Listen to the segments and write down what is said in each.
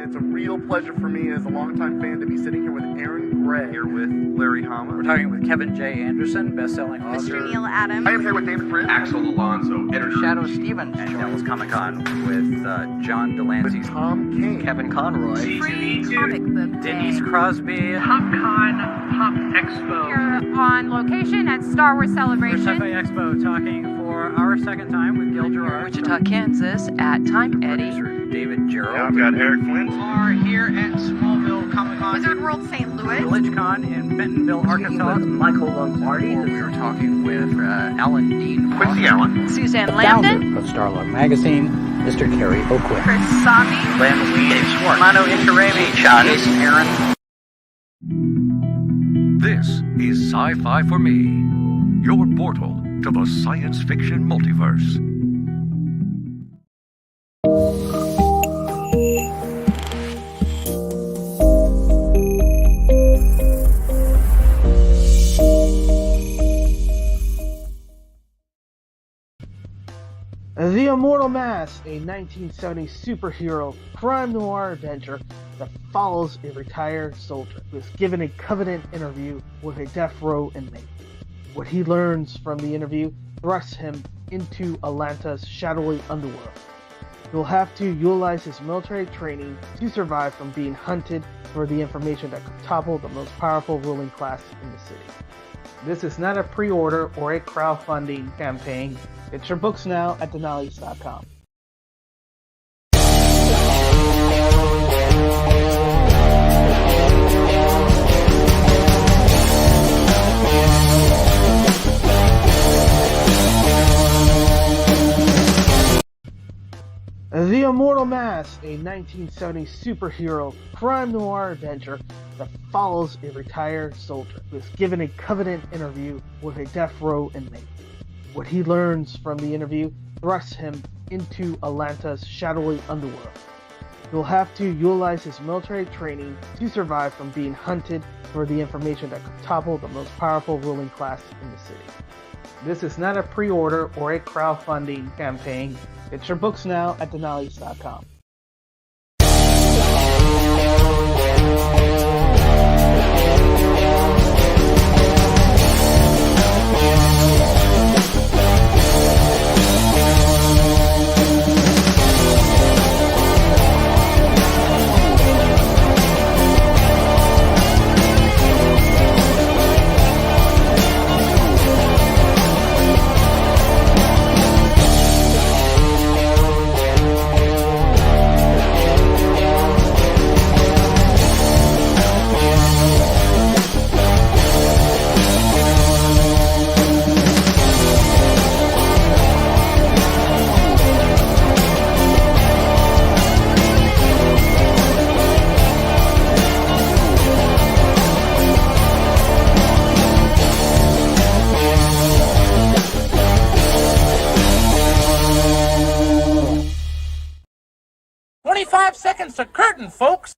It's a real pleasure for me as a longtime fan to be sitting here with Aaron Gray. Here with Larry Hama. We're talking with Kevin J. Anderson, best-selling author. Mr. Neil Adams. I am here with David Fritz. Axel Alonso, editor. Shadow Stevens. And Devil's Comic-Con with John Delancey. Tom King. Kevin Conroy. Free comic book day. Denise Crosby. PopCon Pop Expo. Here on location at Star Wars Celebration. Sci-Fi Expo, talking for our second time with Gil Gerard. Wichita, Kansas at Time Eddie. Producer David Gerald. I've got Eric Flint. Are here at Smallville Comic-Con. Wizard World St. Louis. VillageCon in Bentonville, Arkansas. Michael Lombardi. We were talking with Alan Dean. Quincy Allen. Suzanne Landon. Of Starlog Magazine, Mr. Kerry Oakwood. Chris Sami. Len Lee. Dave Schwartz. Mano Incarami. Jason Aaron. This is Sci-Fi for Me, your portal to the science fiction multiverse. The Immortal Mask, a 1970 superhero crime noir adventure that follows a retired soldier who is given a Covenant interview with a death row inmate. What he learns from the interview thrusts him into Atlanta's shadowy underworld. He'll have to utilize his military training to survive from being hunted for the information that could topple the most powerful ruling class in the city. This is not a pre-order or a crowdfunding campaign. Get your books now at Denali's.com. The Immortal Mask, a 1970 superhero crime noir adventure that follows a retired soldier who is given a Covenant interview with a death row inmate. What he learns from the interview thrusts him into Atlanta's shadowy underworld. He'll have to utilize his military training to survive from being hunted for the information that could topple the most powerful ruling class in the city. This is not a pre-order or a crowdfunding campaign. Get your books now at Denali's.com. Seconds to curtain, folks.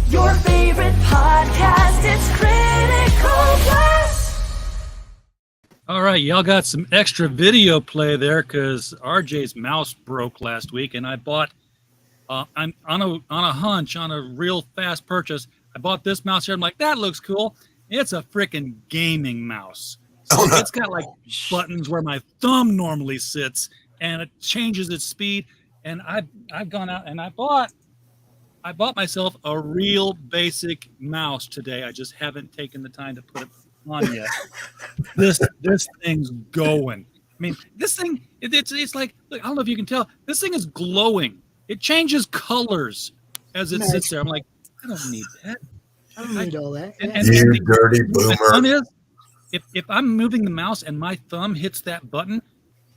Your favorite podcast, it's Critical Blast. All right, y'all got some extra video play there because RJ's mouse broke last week, and I bought. I'm on a hunch, on a real fast purchase. I bought this mouse here. I'm like, that looks cool. It's a freaking gaming mouse. So it's got like buttons where my thumb normally sits, and it changes its speed. And I've gone out and I bought myself a real basic mouse today. I just haven't taken the time to put it on yet. This thing's going. I mean, this thing it's like, look, I don't know if you can tell. This thing is glowing. It changes colors as it sits there. I'm like, I don't need that. I don't need all that. And you dirty boomer. The fun is, if I'm moving the mouse and my thumb hits that button,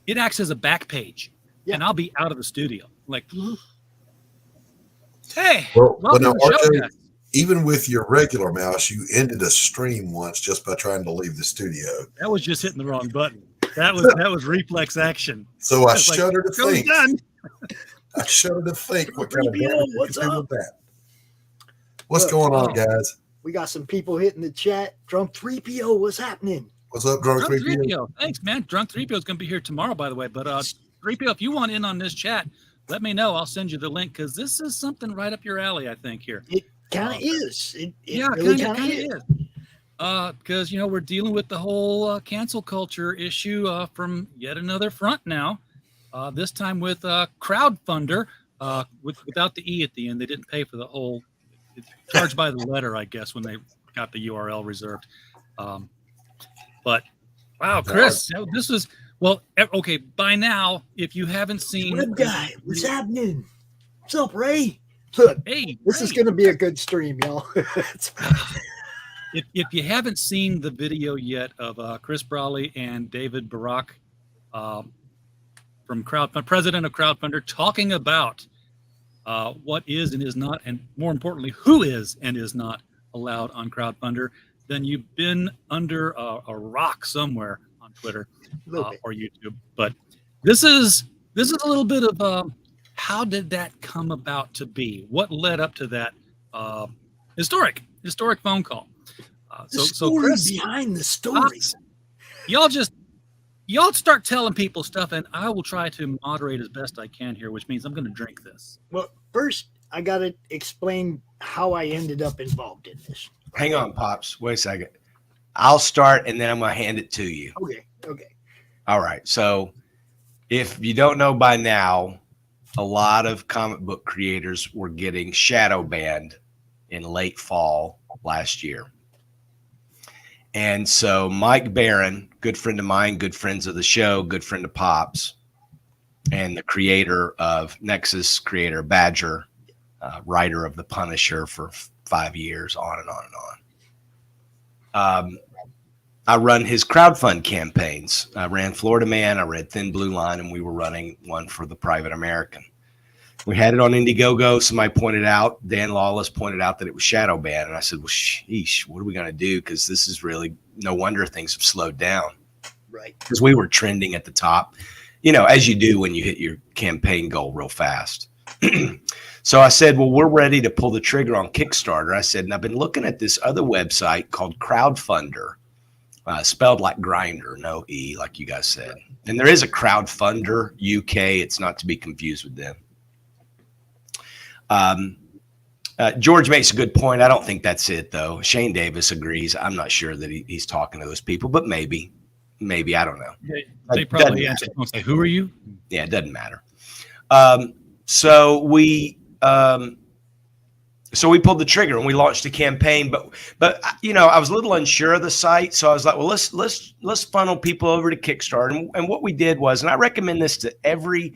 it acts as a back page, and I'll be out of the studio. Like, hey, well welcome now, to the show, RJ, guys. even with your regular mouse, you ended a stream once just by trying to leave the studio. That was just hitting the wrong button. That was reflex action. So I It's like, shudder to "Show's think. done." I shudder to think what kind of 3PO, damage what's you can do up? with that. What's Look, going on, guys? We got some people hitting the chat. Drunk 3PO, what's happening? What's up, Drunk 3PO? 3PO. Thanks, man. Drunk 3PO is going to be here tomorrow, by the way. But 3PO, if you want in on this chat, let me know. I'll send you the link because this is something right up your alley, I think, here. It kind of is. It yeah, really kind of is. Because, we're dealing with the whole cancel culture issue from yet another front now. This time with Crowdfundr, without the E at the end. They didn't pay for the whole, charged by the letter, I guess, when they got the URL reserved. But, wow, Chris, this is, well, okay, by now, if you haven't seen... Web guy, what's happening? What's up, Ray? Look, hey, this is going to be a good stream, y'all. If you haven't seen the video yet of Chris Brawley and David Barak from Crowdfundr, president of Crowdfundr, talking about what is and is not, and more importantly, who is and is not allowed on Crowdfundr, then you've been under a rock somewhere on Twitter or YouTube. But this is a little bit of how did that come about to be? What led up to that historic phone call? So Chris, behind the story. Y'all start telling people stuff, and I will try to moderate as best I can here, which means I'm going to drink this. Well, first I got to explain how I ended up involved in this. Hang on, Pops. Wait a second. I'll start, and then I'm going to hand it to you. Okay. All right. So if you don't know by now, a lot of comic book creators were getting shadow banned in late fall last year. And so Mike Barron, good friend of mine, good friends of the show, good friend of Pops, and the creator of Nexus, creator Badger, writer of The Punisher for 5 years, on and on and on. I run his crowdfund campaigns. I ran Florida Man, I read Thin Blue Line, and we were running one for The Private American. We had it on Indiegogo. Somebody pointed out, Dan Lawless pointed out that it was shadow banned. And I said, well, sheesh, what are we going to do? Because this is really, no wonder things have slowed down. Right. Because we were trending at the top, as you do when you hit your campaign goal real fast. So I said, well, we're ready to pull the trigger on Kickstarter. I said, and I've been looking at this other website called Crowdfundr, spelled like grinder, no E, like you guys said. And there is a Crowdfundr UK. It's not to be confused with them. George makes a good point. I don't think that's it, though. Shane Davis agrees. I'm not sure that he's talking to those people, but maybe, I don't know. They probably actually don't say, who are you? Yeah, it doesn't matter. So we pulled the trigger and we launched a campaign, but I was a little unsure of the site. So I was like, well, let's funnel people over to Kickstarter. And what we did was, and I recommend this to every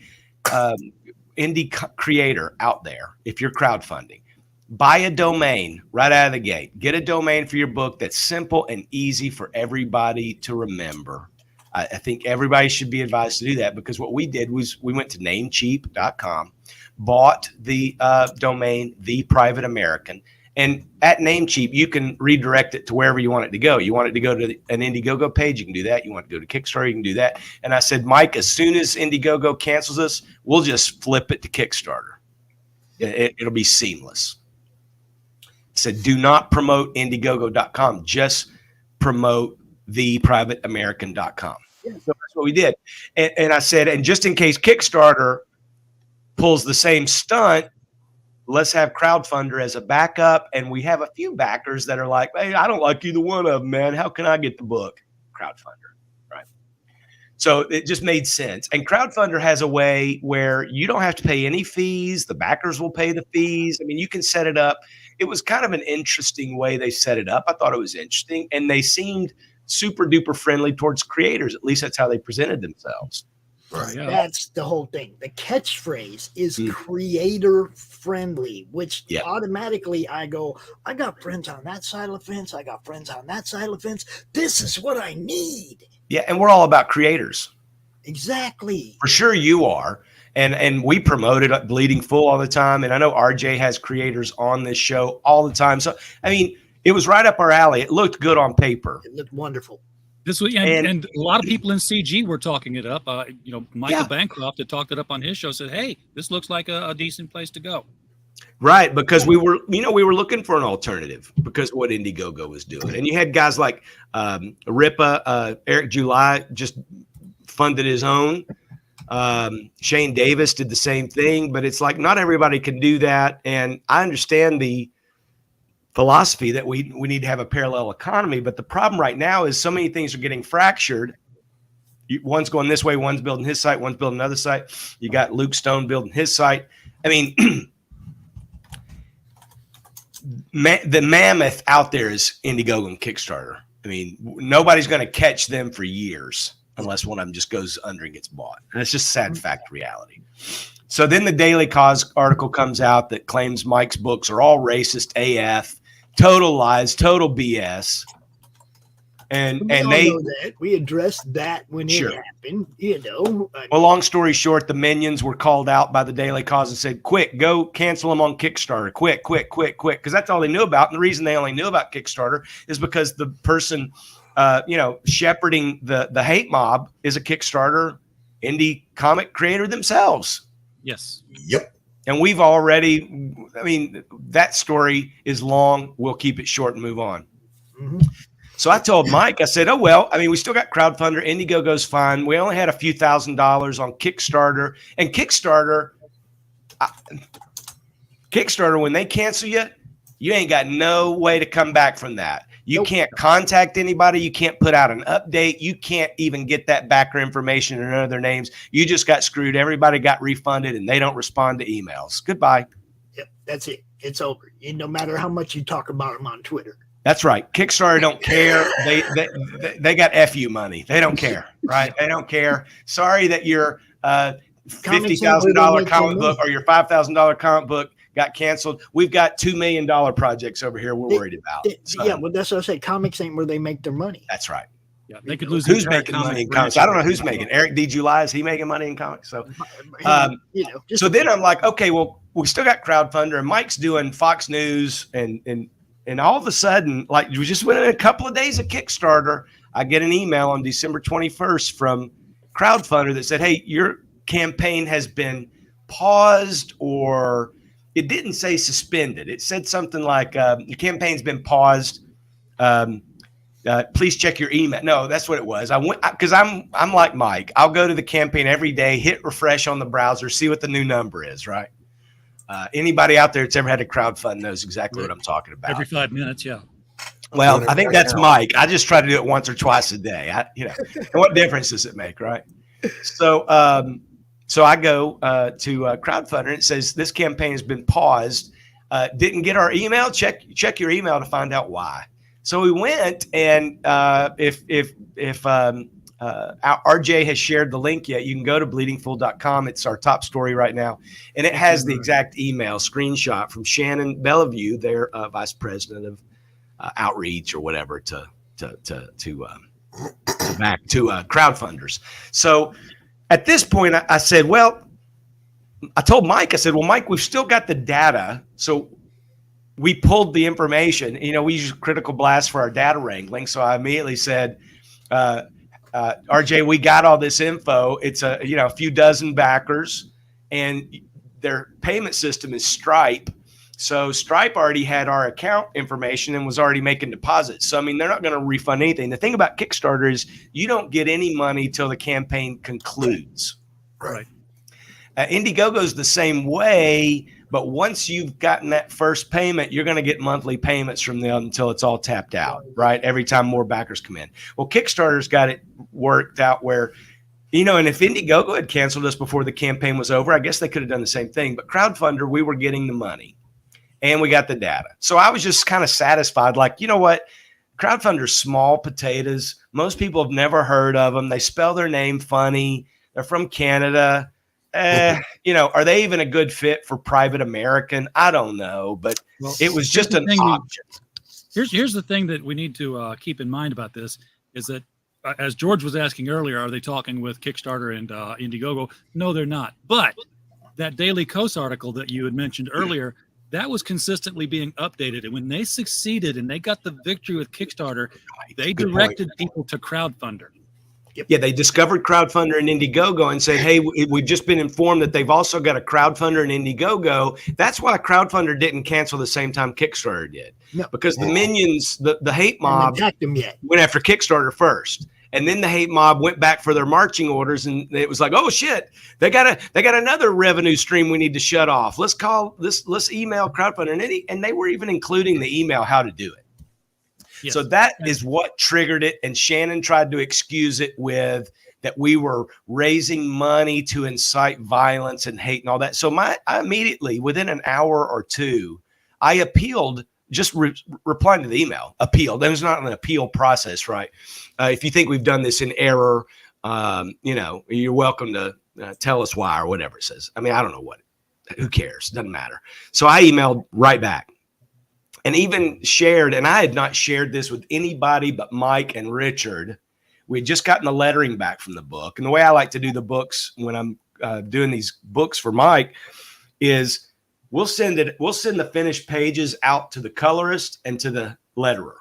indie creator out there, if you're crowdfunding, buy a domain right out of the gate. Get a domain for your book that's simple and easy for everybody to remember. I think everybody should be advised to do that, because what we did was we went to namecheap.com, bought the domain The Private American, and at Namecheap you can redirect it to wherever you want it to go. You want it to go to an Indiegogo page, you can do that. You want it to go to Kickstarter, you can do that. And I said, Mike, as soon as Indiegogo cancels us, we'll just flip it to Kickstarter. It'll be seamless. I said, do not promote Indiegogo.com, just promote theprivateamerican.com. Yeah. So that's what we did. And I said, and just in case Kickstarter pulls the same stunt, let's have Crowdfundr as a backup. And we have a few backers that are like, hey, I don't like either one of them, man. How can I get the book? Crowdfundr, right? So it just made sense. And Crowdfundr has a way where you don't have to pay any fees. The backers will pay the fees. I mean, you can set it up. It was kind of an interesting way they set it up. I thought it was interesting. And they seemed super duper friendly towards creators. At least that's how they presented themselves. Right. Yeah. That's the whole thing. The catchphrase is creator friendly, which automatically I go, I got friends on that side of the fence. I got friends on that side of the fence. This is what I need. Yeah. And we're all about creators. Exactly. For sure you are. And we promote it at Bleeding Full all the time. And I know RJ has creators on this show all the time. So, I mean, it was right up our alley. It looked good on paper. It looked wonderful. This was, and a lot of people in CG were talking it up. Michael Bancroft had talked it up on his show. Said, "Hey, this looks like a decent place to go." Right, because we were looking for an alternative because of what Indiegogo was doing, and you had guys like Ripa, Eric July just funded his own. Shane Davis did the same thing, but it's like not everybody can do that, and I understand the philosophy that we need to have a parallel economy, but the problem right now is so many things are getting fractured. One's going this way, one's building his site, one's building another site. You got Luke Stone building his site. I mean, the mammoth out there is Indiegogo and Kickstarter. I mean, nobody's going to catch them for years unless one of them just goes under and gets bought. And it's just sad fact reality. So then the Daily Cause article comes out that claims Mike's books are all racist AF, total lies, total BS. And we addressed that when it happened, Well, long story short, the minions were called out by the Daily Cause and said, quick, go cancel them on Kickstarter. Quick. Because that's all they knew about. And the reason they only knew about Kickstarter is because the person, shepherding the hate mob is a Kickstarter indie comic creator themselves. Yes. Yep. And we've already, that story is long. We'll keep it short and move on. Mm-hmm. So I told Mike, I said, we still got Crowdfundr. Indiegogo's fine. We only had a few $1,000s on Kickstarter. And Kickstarter, when they cancel you, you ain't got no way to come back from that. You can't contact anybody. You can't put out an update. You can't even get that backer information or none of their names. You just got screwed. Everybody got refunded, and they don't respond to emails. Goodbye. Yep, that's it. It's over. And no matter how much you talk about them on Twitter. That's right. Kickstarter don't care. They got FU money. They don't care, right? They don't care. Sorry that your $50,000 comic book or your $5,000 comic book got canceled. We've got $2 million projects over here we're worried about. Yeah, well, that's what I say. Comics ain't where they make their money. That's right. Yeah, they could lose. Who's making money in comics? I don't know who's making. Eric D. July, is he making money in comics? So, so then I'm like, okay, well, we still got Crowdfundr, and Mike's doing Fox News, and all of a sudden, like we just went in a couple of days of Kickstarter, I get an email on December 21st from Crowdfundr that said, hey, your campaign has been paused, or it didn't say suspended. It said something like your campaign's been paused. Please check your email. No, that's what it was. I went because I'm like Mike. I'll go to the campaign every day, hit refresh on the browser, see what the new number is, right? Anybody out there that's ever had to crowdfund knows exactly what I'm talking about. Every 5 minutes, yeah. Well, I think that's Mike. I just try to do it once or twice a day. What difference does it make, right? So I go to Crowdfundr, and it says this campaign has been paused. Didn't get our email. Check your email to find out why. So we went, and if RJ has shared the link yet, you can go to bleedingfool.com. It's our top story right now, and it has the exact email screenshot from Shannon Bellevue, their vice president of outreach or whatever to crowdfunders. So at this point, I said, I told Mike, I said, Mike, we've still got the data, so we pulled the information. We use Critical Blast for our data wrangling, so I immediately said, RJ, we got all this info. It's a few dozen backers, and their payment system is Stripe. So Stripe already had our account information and was already making deposits. So, they're not going to refund anything. The thing about Kickstarter is you don't get any money till the campaign concludes. Right. Indiegogo's the same way, but once you've gotten that first payment, you're going to get monthly payments from them until it's all tapped out, right? Every time more backers come in. Well, Kickstarter's got it worked out where, and if Indiegogo had canceled us before the campaign was over, I guess they could have done the same thing. But Crowdfundr, we were getting the money and we got the data. So I was just kind of satisfied. Like, you know what? Crowdfundr's small potatoes. Most people have never heard of them. They spell their name funny. They're from Canada. Are they even a good fit for private American? I don't know, but it was just an option. Here's the thing that we need to keep in mind about this is that, as George was asking earlier, are they talking with Kickstarter and Indiegogo? No, they're not. But that Daily Kos article that you had mentioned earlier, that was consistently being updated. And when they succeeded and they got the victory with Kickstarter, they directed people to Crowdfundr. Yeah, they discovered Crowdfundr and Indiegogo and said, hey, we've just been informed that they've also got a Crowdfundr and Indiegogo. That's why Crowdfundr didn't cancel the same time Kickstarter did. No. Because the minions, the hate mob, went after Kickstarter first. And then the hate mob went back for their marching orders, and it was like, oh shit, they got another revenue stream we need to shut off. Let's email Crowdfundr, and they were even including the email how to do it. Yes. So that is what triggered it. And Shannon tried to excuse it with that we were raising money to incite violence and hate and all that. So I immediately, within an hour or two, I appealed. Just replying to the email, appeal. There's not an appeal process, right? If you think we've done this in error, you're welcome to tell us why or whatever it says. I mean, I don't know what. Who cares? Doesn't matter. So I emailed right back and even shared, and I had not shared this with anybody but Mike and Richard. We had just gotten the lettering back from the book. And the way I like to do the books when I'm doing these books for Mike is we'll send the finished pages out to the colorist and to the letterer,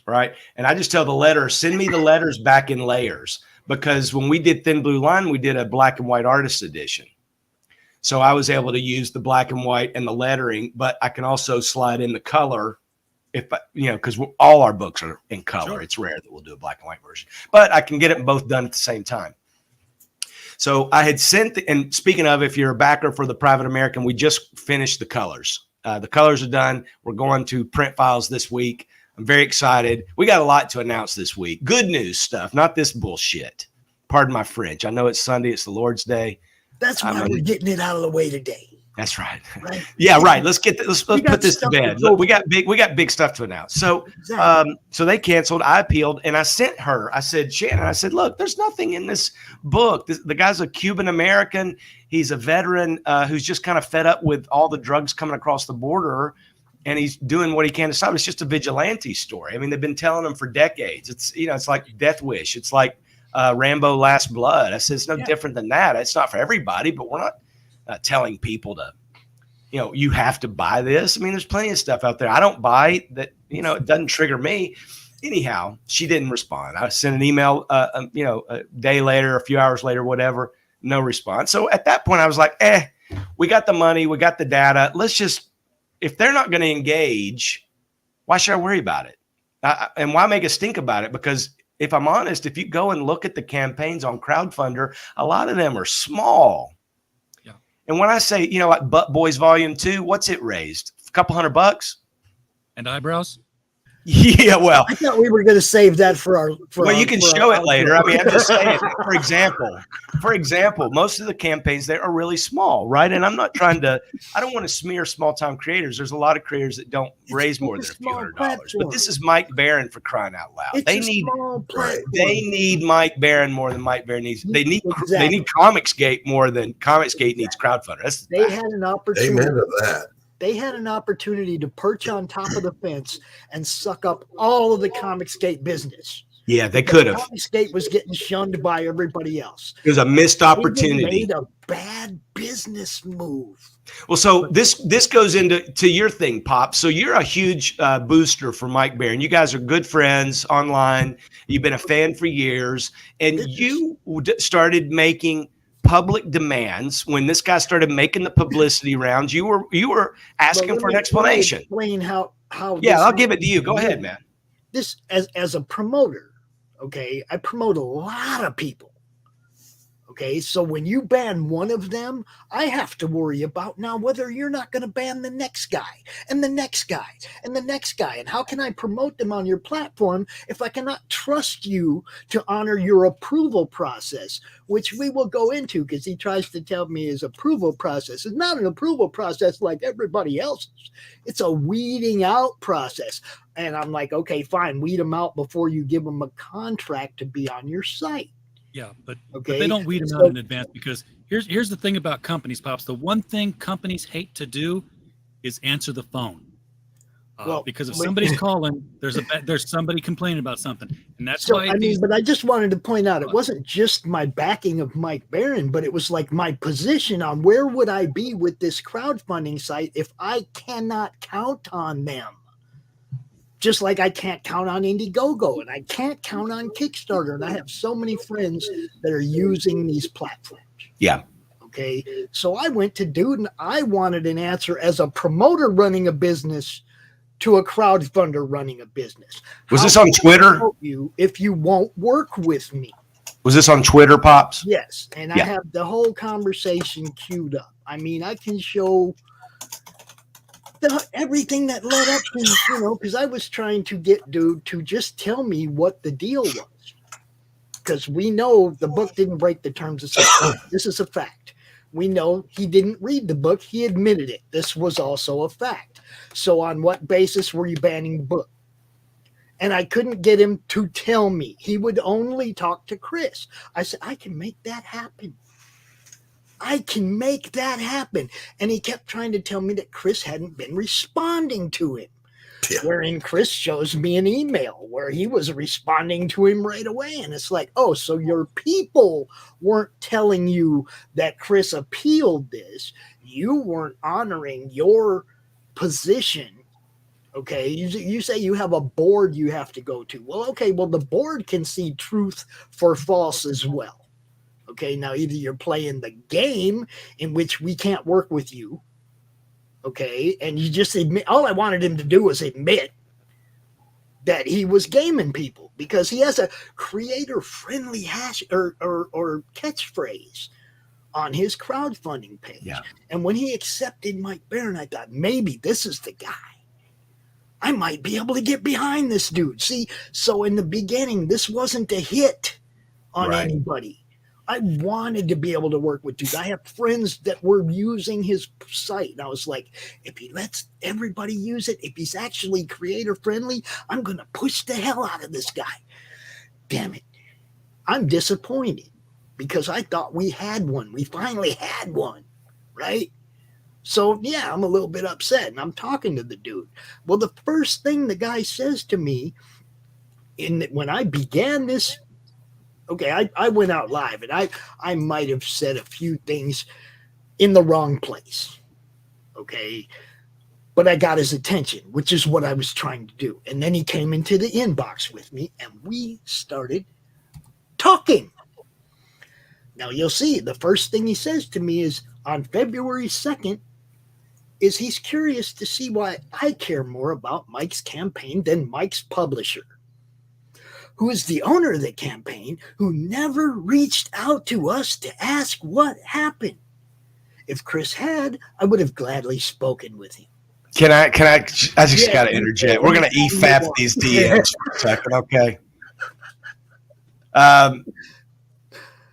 right? And I just tell the letterer, send me the letters back in layers, because when we did Thin Blue Line, we did a black and white artist edition. So I was able to use the black and white and the lettering, but I can also slide in the color because all our books are in color. Sure. It's rare that we'll do a black and white version, but I can get it both done at the same time. So I had sent, and speaking of, if you're a backer for the Private American, we just finished the colors. The colors are done. We're going to print files this week. I'm very excited. We got a lot to announce this week. Good news stuff, not this bullshit. Pardon my French. I know it's Sunday. It's the Lord's Day. That's why we're getting it out of the way today. That's right. Yeah, right. Let's put this to bed. Look, we got big stuff to announce. So, so they canceled. I appealed, and I sent her. I said, Shannon, I said, look, there's nothing in this book. The guy's a Cuban American. He's a veteran who's just kind of fed up with all the drugs coming across the border, and he's doing what he can to stop. It's just a vigilante story. I mean, they've been telling him for decades. It's like Death Wish. It's like Rambo: Last Blood. I said it's no different than that. It's not for everybody, but we're not telling people to, you have to buy this. I mean, there's plenty of stuff out there I don't buy that, it doesn't trigger me. Anyhow, she didn't respond. I sent an email, a day later, a few hours later, whatever, no response. So at that point I was like, we got the money, we got the data. Let's just, if they're not going to engage, why should I worry about it? And why make a stink about it? Because if I'm honest, if you go and look at the campaigns on Crowdfundr, a lot of them are small. And when I say, like Butt Boys Volume 2, what's it raised? A couple $100? And eyebrows? Yeah, well. I thought we were going to save that for our. You can show it later. I mean, I'm just saying, for example, most of the campaigns there are really small, right? And I'm not trying to, I don't want to smear small time creators. There's a lot of creators that don't raise more than a few $100. But this is Mike Barron, for crying out loud. They need Mike Barron more than Mike Barron needs. They need Comicsgate more than Comicsgate needs Crowdfundr. They had an opportunity. Amen to that. They had an opportunity to perch on top of the fence and suck up all of the Comicsgate business. Yeah, they could have. Comicsgate was getting shunned by everybody else. It was a missed opportunity. They made a bad business move. Well, so this goes into your thing, Pop. So you're a huge booster for Mike Barron. You guys are good friends online. You've been a fan for years, and you started making public demands when this guy started making the publicity rounds. You were asking for an explanation. Explain how. Yeah, I'll give it to you. Go ahead, man. This as a promoter, okay, I promote a lot of people. Okay, so when you ban one of them, I have to worry about now whether you're not going to ban the next guy and the next guy and the next guy. And how can I promote them on your platform if I cannot trust you to honor your approval process, which we will go into, because he tries to tell me his approval process is not an approval process like everybody else's. It's a weeding out process. And I'm like, okay, fine, weed them out before you give them a contract to be on your site. Yeah, but they don't weed them out in advance, because here's the thing about companies, Pops. The one thing companies hate to do is answer the phone. Because if somebody's calling, there's somebody complaining about something, and that's why. But I just wanted to point out, it wasn't just my backing of Mike Baron, but it was like my position on where would I be with this crowdfunding site if I cannot count on them. Just like I can't count on Indiegogo and I can't count on Kickstarter, and I have so many friends that are using these platforms. Yeah. Okay, so I went to Dude, and I wanted an answer as a promoter running a business to a crowdfunder running a business. Was this on Twitter? You if you won't work with me. Was this on Twitter, Pops? Yes, and I have the whole conversation queued up. I mean, I can show everything that led up to, because I was trying to get Dude to just tell me what the deal was. Because we know the book didn't break the terms of sale. This is a fact. We know he didn't read the book. He admitted it. This was also a fact. So on what basis were you banning the book? And I couldn't get him to tell me. He would only talk to Chris. I said, I can make that happen. I can make that happen. And he kept trying to tell me that Chris hadn't been responding to him. Yeah. Wherein Chris shows me an email where he was responding to him right away. And it's like, oh, so your people weren't telling you that Chris appealed this. You weren't honoring your position. Okay, you say you have a board you have to go to. Well, okay, well, the board can see truth for false as well. Okay, now either you're playing the game in which we can't work with you. Okay, and you just admit, all I wanted him to do was admit that he was gaming people because he has a creator-friendly hash or catchphrase on his crowdfunding page. Yeah. And when he accepted Mike Baron, I thought, maybe this is the guy. I might be able to get behind this dude. See, so in the beginning, this wasn't a hit on anybody. I wanted to be able to work with dude. I have friends that were using his site. And I was like, if he lets everybody use it, if he's actually creator friendly, I'm going to push the hell out of this guy. Damn it. I'm disappointed because I thought we had one. We finally had one, right? So, yeah, I'm a little bit upset, and I'm talking to the dude. Well, the first thing the guy says to me when I began this, okay, I went out live, and I might have said a few things in the wrong place, okay? But I got his attention, which is what I was trying to do. And then he came into the inbox with me, and we started talking. Now, you'll see, the first thing he says to me is, on February 2nd, is he's curious to see why I care more about Mike's campaign than Mike's publisher, who is the owner of the campaign, who never reached out to us to ask what happened. If Chris had, I would have gladly spoken with him. Can I just got to interject. We're going to EFAP these DMs for a second, okay?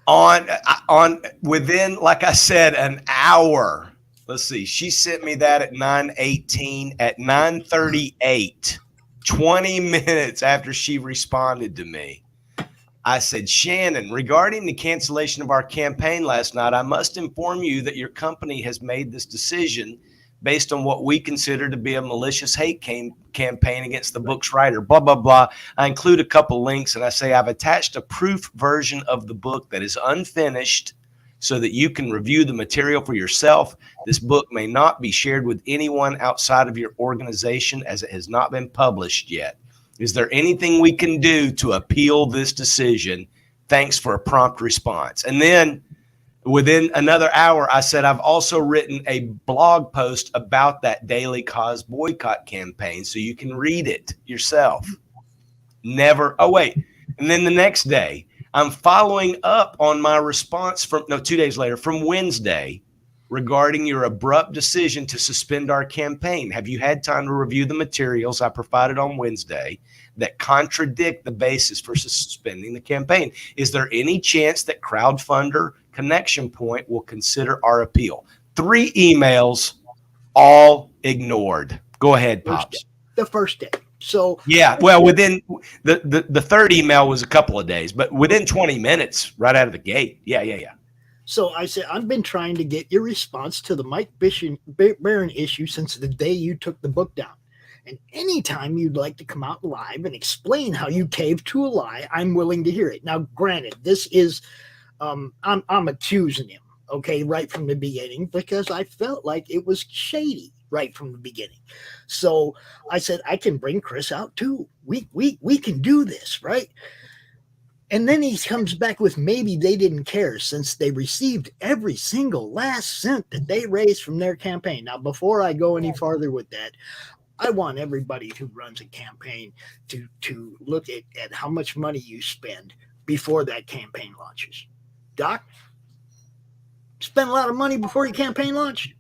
On within, like I said, an hour. Let's see. She sent me that at 9:18. At 9:38, 20 minutes after she responded to me, I said, Shannon, regarding the cancellation of our campaign last night, I must inform you that your company has made this decision based on what we consider to be a malicious hate campaign against the book's writer, blah, blah, blah. I include a couple links, and I say I've attached a proof version of the book that is unfinished so that you can review the material for yourself. This book may not be shared with anyone outside of your organization as it has not been published yet. Is there anything we can do to appeal this decision? Thanks for a prompt response. And then within another hour, I said, I've also written a blog post about that daily cause boycott campaign so you can read it yourself. Never. Oh, wait. And then the next day, I'm following up on my response 2 days later from Wednesday regarding your abrupt decision to suspend our campaign. Have you had time to review the materials I provided on Wednesday that contradict the basis for suspending the campaign? Is there any chance that Crowdfundr Connection Point will consider our appeal? 3 emails, all ignored. Go ahead, Pops. The first day. So yeah, well, within the third email was a couple of days, but within 20 minutes, right out of the gate. Yeah. So I said, I've been trying to get your response to the Mike Baron issue since the day you took the book down. And anytime you'd like to come out live and explain how you caved to a lie, I'm willing to hear it. Now, granted, this is, I'm accusing him, okay, right from the beginning, because I felt like it was shady right from the beginning. So I said, I can bring Chris out too. We can do this, right? And then he comes back with maybe they didn't care since they received every single last cent that they raised from their campaign. Now, before I go any farther with that, I want everybody who runs a campaign to look at how much money you spend before that campaign launches. Doc, spend a lot of money before your campaign launch?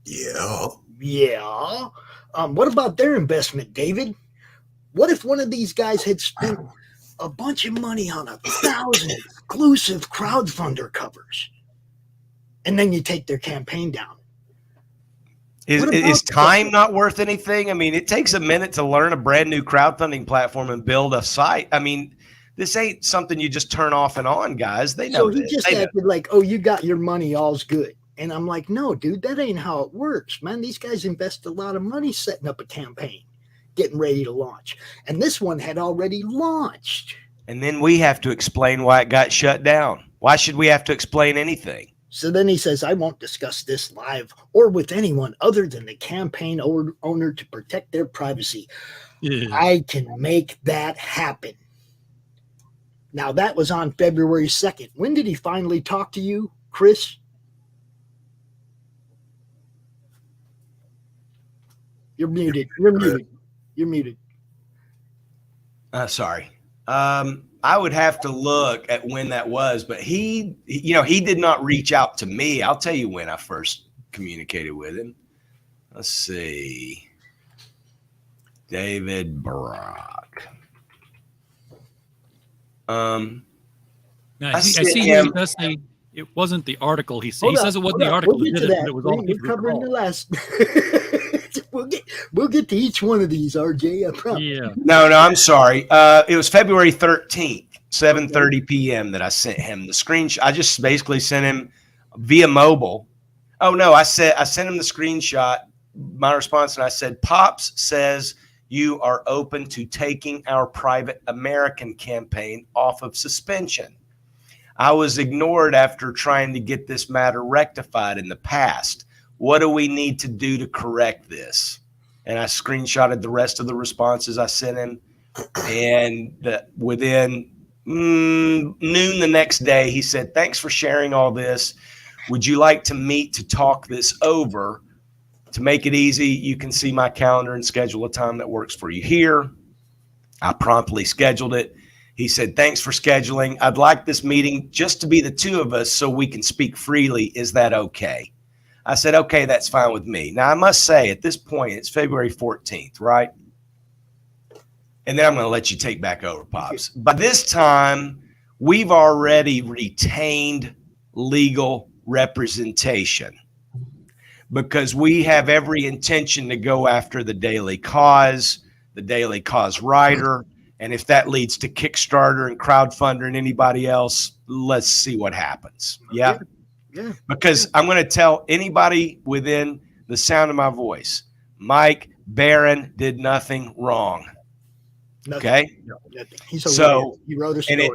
Yeah. Yeah. What about their investment, David? What if one of these guys had spent a bunch of money on 1,000 exclusive Crowdfundr covers, and then you take their campaign down? Is time not worth anything? I mean, it takes a minute to learn a brand new crowdfunding platform and build a site. I mean, this ain't something you just turn off and on, guys. They know. So he just acted like, oh, you got your money, all's good. And I'm like, no, dude, that ain't how it works, man. These guys invest a lot of money setting up a campaign, getting ready to launch. And this one had already launched. And then we have to explain why it got shut down. Why should we have to explain anything? So then he says, I won't discuss this live or with anyone other than the campaign owner to protect their privacy. Yeah. I can make that happen. Now, that was on February 2nd. When did he finally talk to you, Chris? You're muted. You're muted. You're muted. Sorry. I would have to look at when that was, but he did not reach out to me. I'll tell you when I first communicated with him. Let's see. David Brock. I see he does say it wasn't the article he said. He says it wasn't the article. We'll get to that. It was all covering the last. We'll get to each one of these, RJ. I promise. Yeah. No, I'm sorry. It was February 13th, 7:30 p.m. that I sent him the screenshot. I just basically sent him via mobile. Oh no, I sent him the screenshot. My response, and I said, Pops says you are open to taking our Private American campaign off of suspension. I was ignored after trying to get this matter rectified in the past. What do we need to do to correct this? And I screenshotted the rest of the responses I sent him. And within noon the next day, he said, thanks for sharing all this. Would you like to meet to talk this over? To make it easy, you can see my calendar and schedule a time that works for you here. I promptly scheduled it. He said, thanks for scheduling. I'd like this meeting just to be the two of us so we can speak freely. Is that okay? I said, okay, that's fine with me. Now, I must say, at this point, it's February 14th, right? And then I'm going to let you take back over, Pops. By this time, we've already retained legal representation because we have every intention to go after the Daily Cause writer. And if that leads to Kickstarter and Crowdfundr and anybody else, let's see what happens. Yeah. Yeah. Because I'm going to tell anybody within the sound of my voice, Mike Baron did nothing wrong. Nothing. Okay. Nothing. He wrote a story.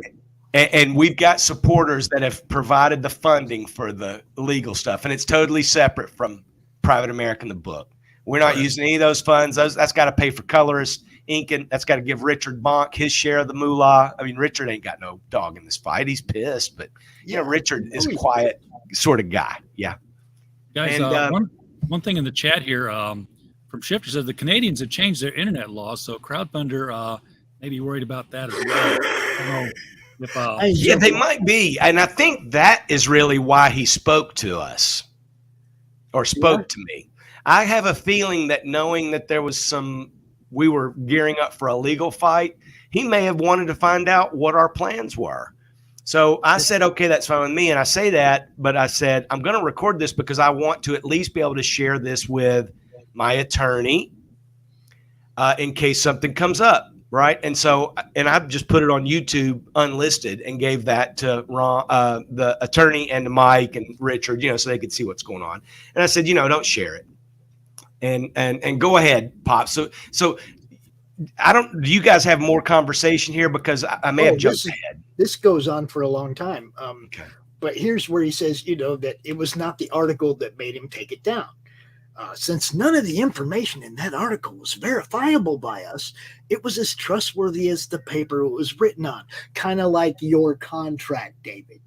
And we've got supporters that have provided the funding for the legal stuff. And it's totally separate from Private American, the book. We're not using any of those funds. That's got to pay for colorists, inking. That's got to give Richard Bonk his share of the moolah. I mean, Richard ain't got no dog in this fight. He's pissed, but Richard is a quiet sort of guy. Yeah. Guys, and, one thing in the chat here from Shifter says the Canadians have changed their internet laws, so Crowdfundr may be worried about that as well. I don't know if, they might be. And I think that is really why he spoke to us or spoke to me. I have a feeling that knowing that there was we were gearing up for a legal fight, he may have wanted to find out what our plans were. So I said, okay, that's fine with me. And I say that, but I said, I'm going to record this because I want to at least be able to share this with my attorney in case something comes up. Right. And so, and I just put it on YouTube unlisted and gave that to Ron, the attorney, and to Mike and Richard, so they could see what's going on. And I said, don't share it. And go ahead, Pop. So do you guys have more conversation here? Because I may have jumped ahead. This goes on for a long time. Okay. But here's where he says, that it was not the article that made him take it down. Since none of the information in that article was verifiable by us, it was as trustworthy as the paper it was written on, kind of like your contract, David.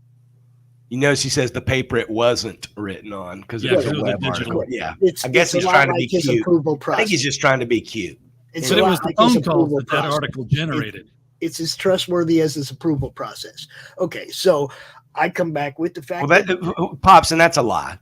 You notice he says the paper it wasn't written on because it was a web article. Yeah, I guess he's trying to be cute. I think he's just trying to be cute. But it was the phone call that article generated. It's as trustworthy as his approval process. Okay, so I come back with the fact that Pops, and that's a lie.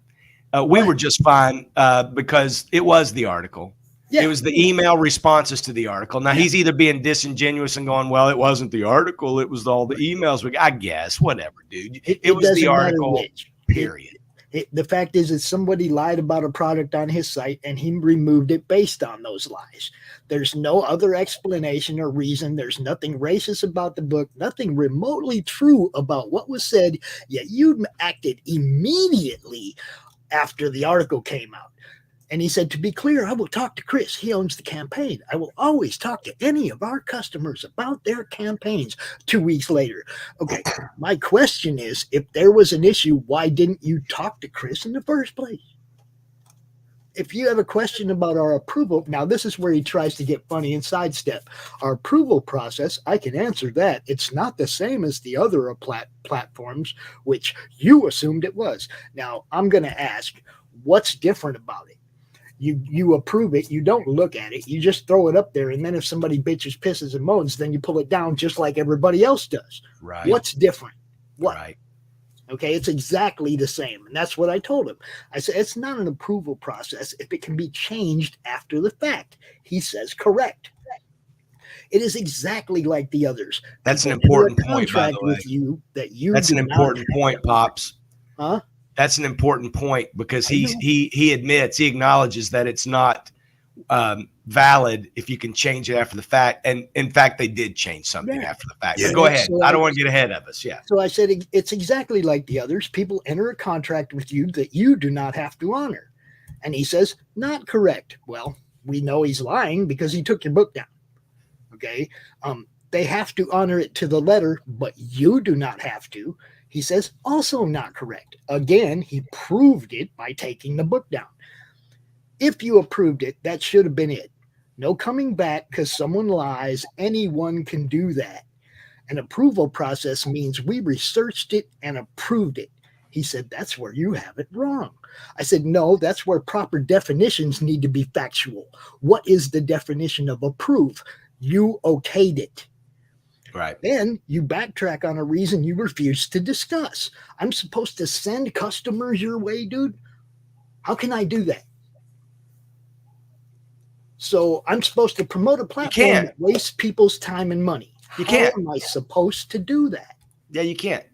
We were just fine because it was the article. Yeah. It was the email responses to the article. Now he's either being disingenuous and going, "Well, it wasn't the article; it was all the emails." I guess whatever, dude. It was the article. Period. The fact is that somebody lied about a product on his site and he removed it based on those lies. There's no other explanation or reason. There's nothing racist about the book, nothing remotely true about what was said, yet you acted immediately after the article came out. And he said, to be clear, I will talk to Chris. He owns the campaign. I will always talk to any of our customers about their campaigns. 2 weeks later. Okay, my question is, if there was an issue, why didn't you talk to Chris in the first place? If you have a question about our approval, now this is where he tries to get funny and sidestep. Our approval process, I can answer that. It's not the same as the other platforms, which you assumed it was. Now, I'm going to ask, what's different about it? You approve it, you don't look at it, you just throw it up there, and then if somebody bitches, pisses, and moans, then you pull it down just like everybody else does. Right. What's different? What? Right. Okay, it's exactly the same. And that's what I told him. I said, it's not an approval process if it can be changed after the fact. He says, correct. It is exactly like the others. That's an important point, by the way. That's an important point, Pops. Huh? That's an important point because he admits, he acknowledges that it's not valid if you can change it after the fact. And in fact, they did change something after the fact. Yeah. But go ahead. So I don't want to get ahead of us. Yeah. So I said, it's exactly like the others. People enter a contract with you that you do not have to honor. And he says, not correct. Well, we know he's lying because he took your book down. Okay. They have to honor it to the letter, but you do not have to. He says, also not correct. Again, he proved it by taking the book down. If you approved it, that should have been it. No coming back because someone lies. Anyone can do that. An approval process means we researched it and approved it. He said, that's where you have it wrong. I said, no, that's where proper definitions need to be factual. What is the definition of approve? You okayed it. Right. Then you backtrack on a reason you refuse to discuss. I'm supposed to send customers your way, dude. How can I do that? So I'm supposed to promote a platform that wastes people's time and money. You can't. How am I supposed to do that? Yeah, you can't.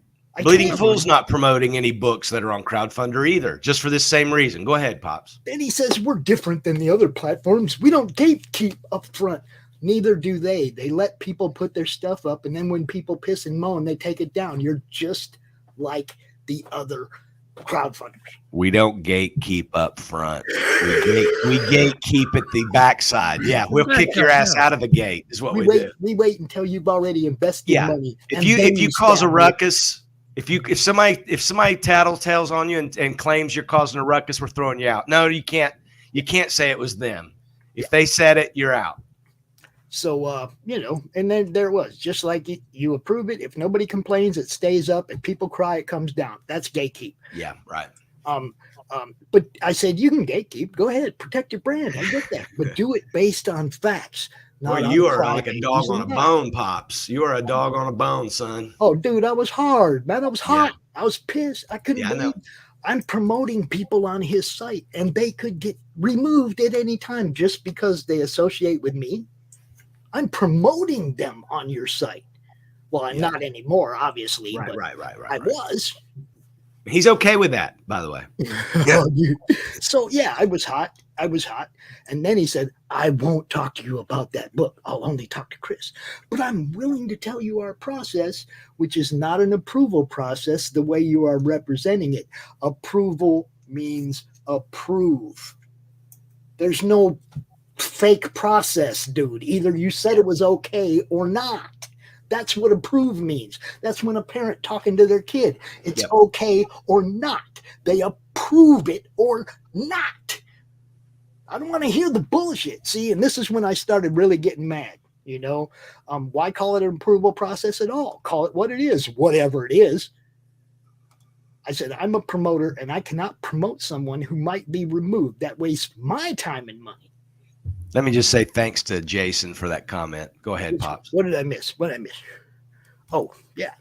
Bleeding Fool's not promoting any books that are on Crowdfundr either, just for this same reason. Go ahead, Pops. Then he says we're different than the other platforms. We don't gatekeep up front. Neither do they. They let people put their stuff up, and then when people piss and moan, they take it down. You're just like the other crowdfunders. We don't gatekeep up front. We gatekeep at the backside. Yeah, we'll kick your ass out of the gate is what we do. We wait until you've already invested money. If you cause a ruckus, if somebody tattletales on you and claims you're causing a ruckus, we're throwing you out. No, you can't. You can't say it was them. If they said it, you're out. So, and then there it was, just like you approve it. If nobody complains, it stays up. If people cry, it comes down. That's gatekeep. Yeah, right. But I said, you can gatekeep. Go ahead. Protect your brand. I get that. But do it based on facts. Well, you are like a dog on a bone, Pops. You are a dog on a bone, son. Oh, dude, I was hard, man. I was hot. Yeah. I was pissed. I couldn't believe I'm promoting people on his site, and they could get removed at any time just because they associate with me. I'm promoting them on your site. Well, I'm not anymore, obviously. Right. I was. He's okay with that, by the way. So, I was hot. And then he said, I won't talk to you about that book. I'll only talk to Chris. But I'm willing to tell you our process, which is not an approval process the way you are representing it. Approval means approve. There's no fake process, dude. Either you said it was okay or not. That's what approve means. That's when a parent talking to their kid. It's okay or not. They approve it or not. I don't want to hear the bullshit. See, and this is when I started really getting mad. You know, why call it an approval process at all? Call it what it is, whatever it is. I said, I'm a promoter and I cannot promote someone who might be removed. That wastes my time and money. Let me just say thanks to Jason for that comment. Go ahead, Pops. What did I miss? Oh, yeah.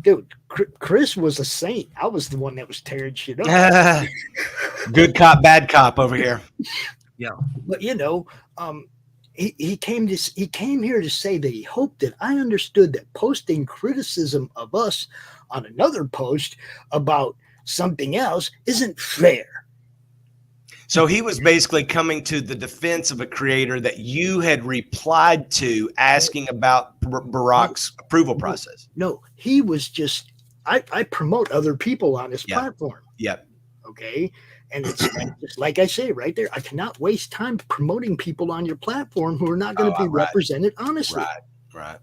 Dude, Chris was a saint. I was the one that was tearing shit up. Good cop, bad cop over here. Yeah. But, you know, he came here to say that he hoped that I understood that posting criticism of us on another post about something else isn't fair. So he was basically coming to the defense of a creator that you had replied to asking about Barack's approval process. No, he was just, I promote other people on this platform. Yep. Okay. And it's just like I say right there, I cannot waste time promoting people on your platform who are not going to be represented honestly. Right.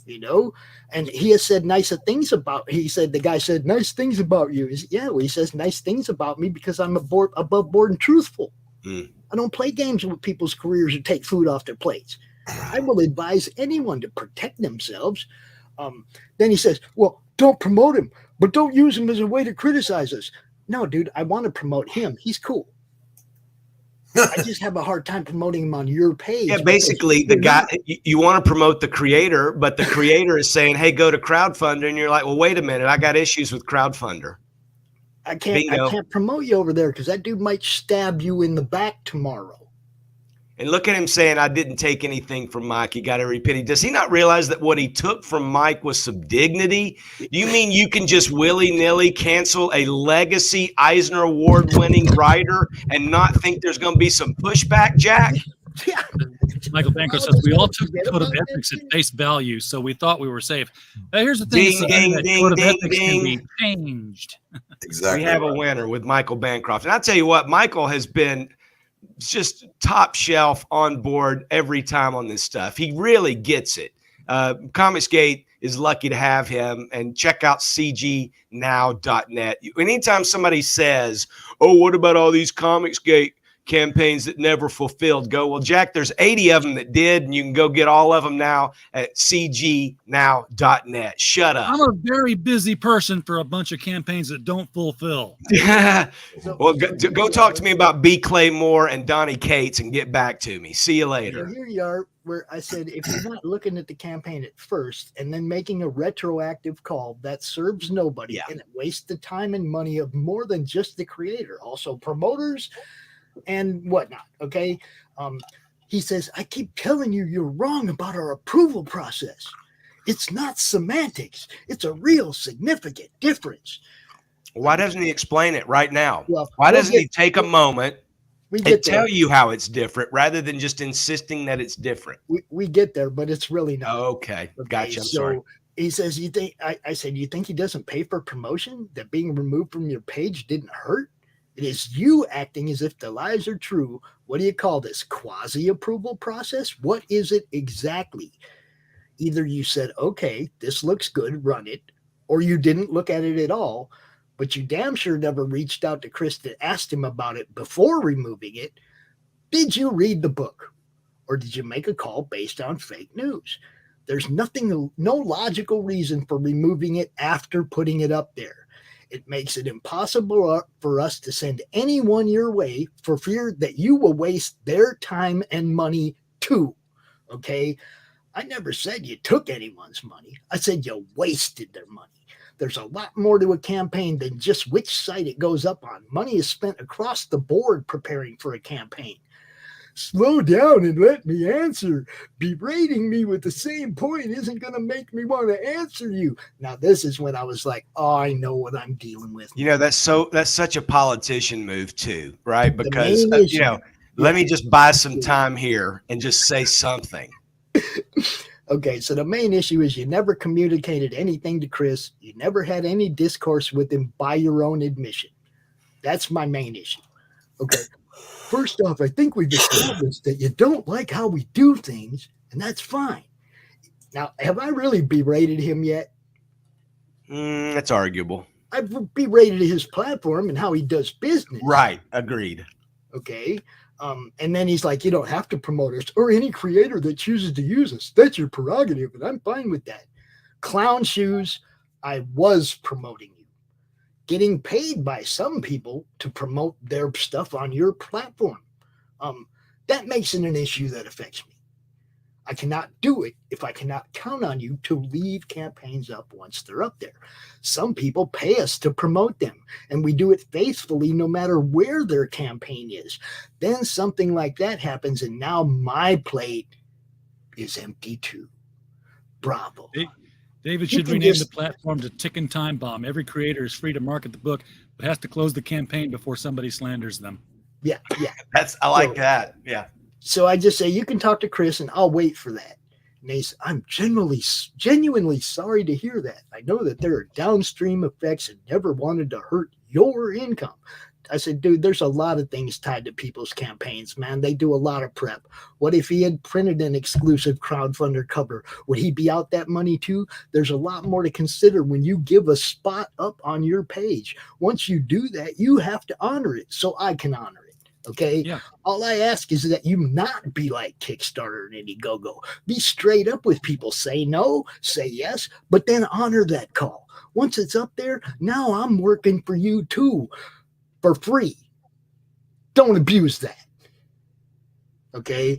You know, and he has said nicer things about, the guy said nice things about you. He says nice things about me because I'm above board and truthful. I don't play games with people's careers or take food off their plates. I will advise anyone to protect themselves. Then he says, well, don't promote him, but don't use him as a way to criticize us. No, dude, I want to promote him. He's cool. I just have a hard time promoting him on your page. Yeah, basically, the guy, you want to promote the creator, but the creator is saying, hey, go to Crowdfundr. And you're like, well, wait a minute. I got issues with Crowdfundr. I can't promote you over there because that dude might stab you in the back tomorrow. And look at him saying, I didn't take anything from Mike. He got every penny. Does he not realize that what he took from Mike was some dignity? You mean you can just willy-nilly cancel a legacy Eisner Award-winning writer and not think there's going to be some pushback, Jack? Yeah. Michael Banco says, we all took the code of ethics at face value, so we thought we were safe. Here's the thing. Code of ethics can be changed. Exactly. We have a winner with Michael Bancroft. And I'll tell you what, Michael has been just top shelf on board every time on this stuff. He really gets it. Comicsgate is lucky to have him, and check out cgnow.net. Anytime somebody says, oh, what about all these Comicsgate campaigns that never fulfilled, go, well, Jack, there's 80 of them that did, and you can go get all of them now at cgnow.net. Shut up. I'm a very busy person for a bunch of campaigns that don't fulfill. Well, go talk to me about B. Claymore and Donnie Cates and get back to me. See you later. Here you are, where I said, if you're not looking at the campaign at first and then making a retroactive call, that serves nobody, and it wastes the time and money of more than just the creator, also promoters and whatnot. Okay. He says, I keep telling you, you're wrong about our approval process. It's not semantics. It's a real significant difference. Why doesn't he explain it right now? Well, why doesn't he take a moment and tell there. you how it's different rather than just insisting that it's different? We get there, but it's really not. Okay. Gotcha. I'm sorry. He says, you think, I said, you think he doesn't pay for promotion? That being removed from your page didn't hurt? It is you acting as if the lies are true. What do you call this? Quasi-approval process? What is it exactly? Either you said, okay, this looks good, run it, or you didn't look at it at all, but you damn sure never reached out to Chris to ask him about it before removing it. Did you read the book? Or did you make a call based on fake news? There's no logical reason for removing it after putting it up there. It makes it impossible for us to send anyone your way for fear that you will waste their time and money too. Okay? I never said you took anyone's money. I said you wasted their money. There's a lot more to a campaign than just which site it goes up on. Money is spent across the board preparing for a campaign. Slow down and let me answer. Berating me with the same point isn't going to make me want to answer you. Now, this is when I was like, oh, I know what I'm dealing with. You know, that's such a politician move too, right? Because, let me just buy some time here and just say something. Okay, so the main issue is you never communicated anything to Chris. You never had any discourse with him by your own admission. That's my main issue. Okay. first off, I think we've established that you don't like how we do things, and that's fine. Now, have I really berated him yet? That's arguable. I've berated his platform and how he does business. Right. Agreed. Okay. And then he's like, you don't have to promote us or any creator that chooses to use us. That's your prerogative, and I'm fine with that. Clown shoes, I was promoting you. Getting paid by some people to promote their stuff on your platform. That makes it an issue that affects me. I cannot do it if I cannot count on you to leave campaigns up once they're up there. Some people pay us to promote them, and we do it faithfully no matter where their campaign is. Then something like that happens, and now my plate is empty too. Bravo. David should rename the platform to Ticking Time Bomb. Every creator is free to market the book, but has to close the campaign before somebody slanders them. Yeah. I like that. Yeah. So I just say, you can talk to Chris and I'll wait for that. And they say, I'm genuinely sorry to hear that. I know that there are downstream effects and never wanted to hurt your income. I said, dude, there's a lot of things tied to people's campaigns, man. They do a lot of prep. What if he had printed an exclusive Crowdfundr cover? Would he be out that money too? There's a lot more to consider when you give a spot up on your page. Once you do that, you have to honor it so I can honor it. Okay. Yeah. All I ask is that you not be like Kickstarter and Indiegogo. Be straight up with people. Say no, say yes, but then honor that call. Once it's up there, now I'm working for you too for free. Don't abuse that. Okay.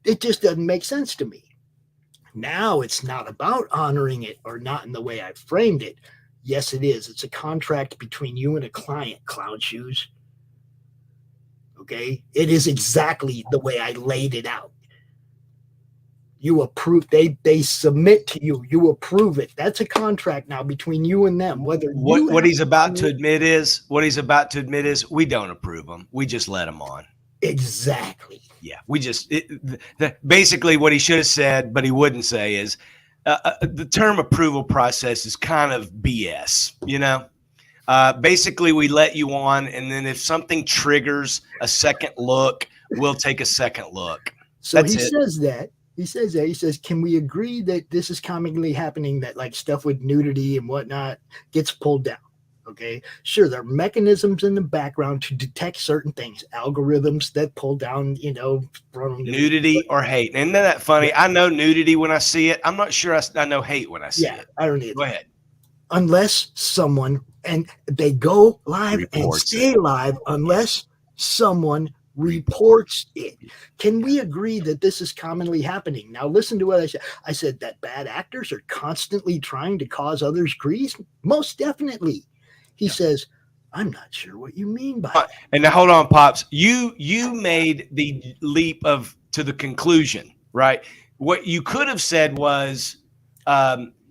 It just doesn't make sense to me. Now it's not about honoring it or not in the way I framed it. Yes, it is. It's a contract between you and a client, Clown Shoes. Okay, it is exactly the way I laid it out. You approve, they submit to you, you approve it. That's a contract now between you and them. Whether what he's about to admit is we don't approve them. We just let them on. Exactly. Yeah, we just basically what he should have said, but he wouldn't say is the term approval process is kind of BS. You know. Basically, we let you on, and then if something triggers a second look, we'll take a second look. So he says that. He says, can we agree that this is commonly happening, that like stuff with nudity and whatnot gets pulled down? Okay, sure, there are mechanisms in the background to detect certain things, algorithms that pull down, from nudity or hate. Isn't that funny? I know nudity when I see it. I'm not sure I know hate when I see it. I don't either. Go ahead. Unless someone, and they go live and stay live unless someone reports it. Can we agree that this is commonly happening? Now listen to what I said. I said that bad actors are constantly trying to cause others grief. Most definitely. He says, I'm not sure what you mean by that. And now hold on, Pops. You made the leap to the conclusion, right? What you could have said was,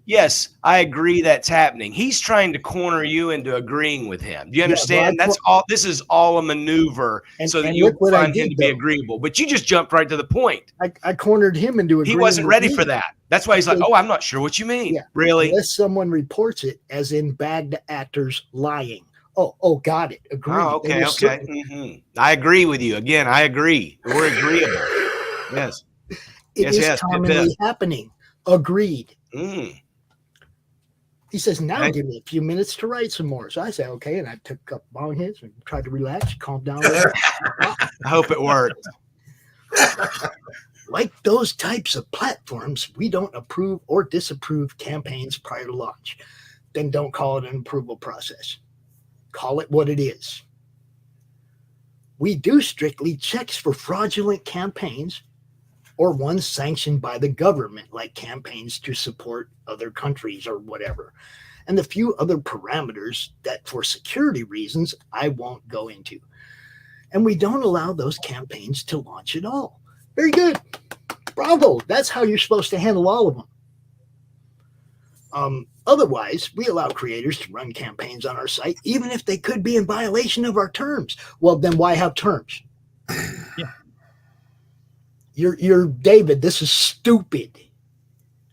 yes, I agree that's happening. He's trying to corner you into agreeing with him. Do you understand? That's all. This is all a maneuver so that you find him to be agreeable. But you just jumped right to the point. I cornered him into agreeing. He wasn't ready for that. That's why he's like, oh, I'm not sure what you mean. Yeah. Really? Unless someone reports it, as in bad actors lying. Oh, got it. Agreed. Oh, okay. Mm-hmm. I agree with you. Again, I agree. We're agreeable. Yes. It is commonly happening. Agreed. He says, now give me a few minutes to write some more. So I say, okay. And I took a couple long hits and tried to relax, calm down. I hope it worked. Like those types of platforms, we don't approve or disapprove campaigns prior to launch. Then don't call it an approval process. Call it what it is. We do strictly checks for fraudulent campaigns or ones sanctioned by the government, like campaigns to support other countries or whatever, and the few other parameters that for security reasons I won't go into. And we don't allow those campaigns to launch at all. Very good. Bravo. That's how you're supposed to handle all of them. Otherwise, we allow creators to run campaigns on our site, even if they could be in violation of our terms. Well, then why have terms? Yeah. You're David, this is stupid.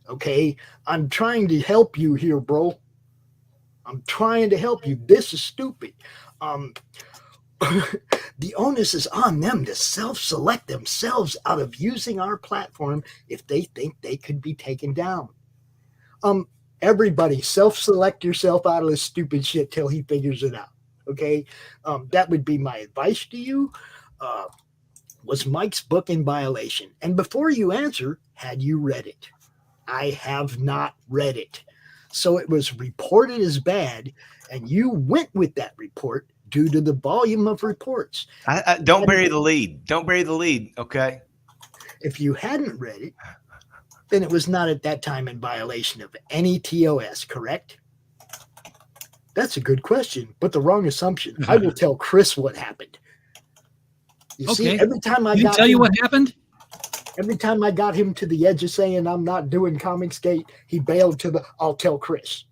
Okay? I'm trying to help you here, bro. I'm trying to help you. This is stupid. the onus is on them to self-select themselves out of using our platform if they think they could be taken down. Everybody self-select yourself out of this stupid shit till he figures it out. Okay. That would be my advice to you. Was Mike's book in violation? And before you answer, had you read it? I have not read it. So it was reported as bad, and you went with that report due to the volume of reports. Don't bury the lead. Don't bury the lead, okay? If you hadn't read it, then it was not at that time in violation of any TOS, correct? That's a good question, but the wrong assumption. I will tell Chris what happened. You see, every time I got you what happened? Every time I got him to the edge of saying I'm not doing Comicsgate, he bailed to the I'll tell Chris.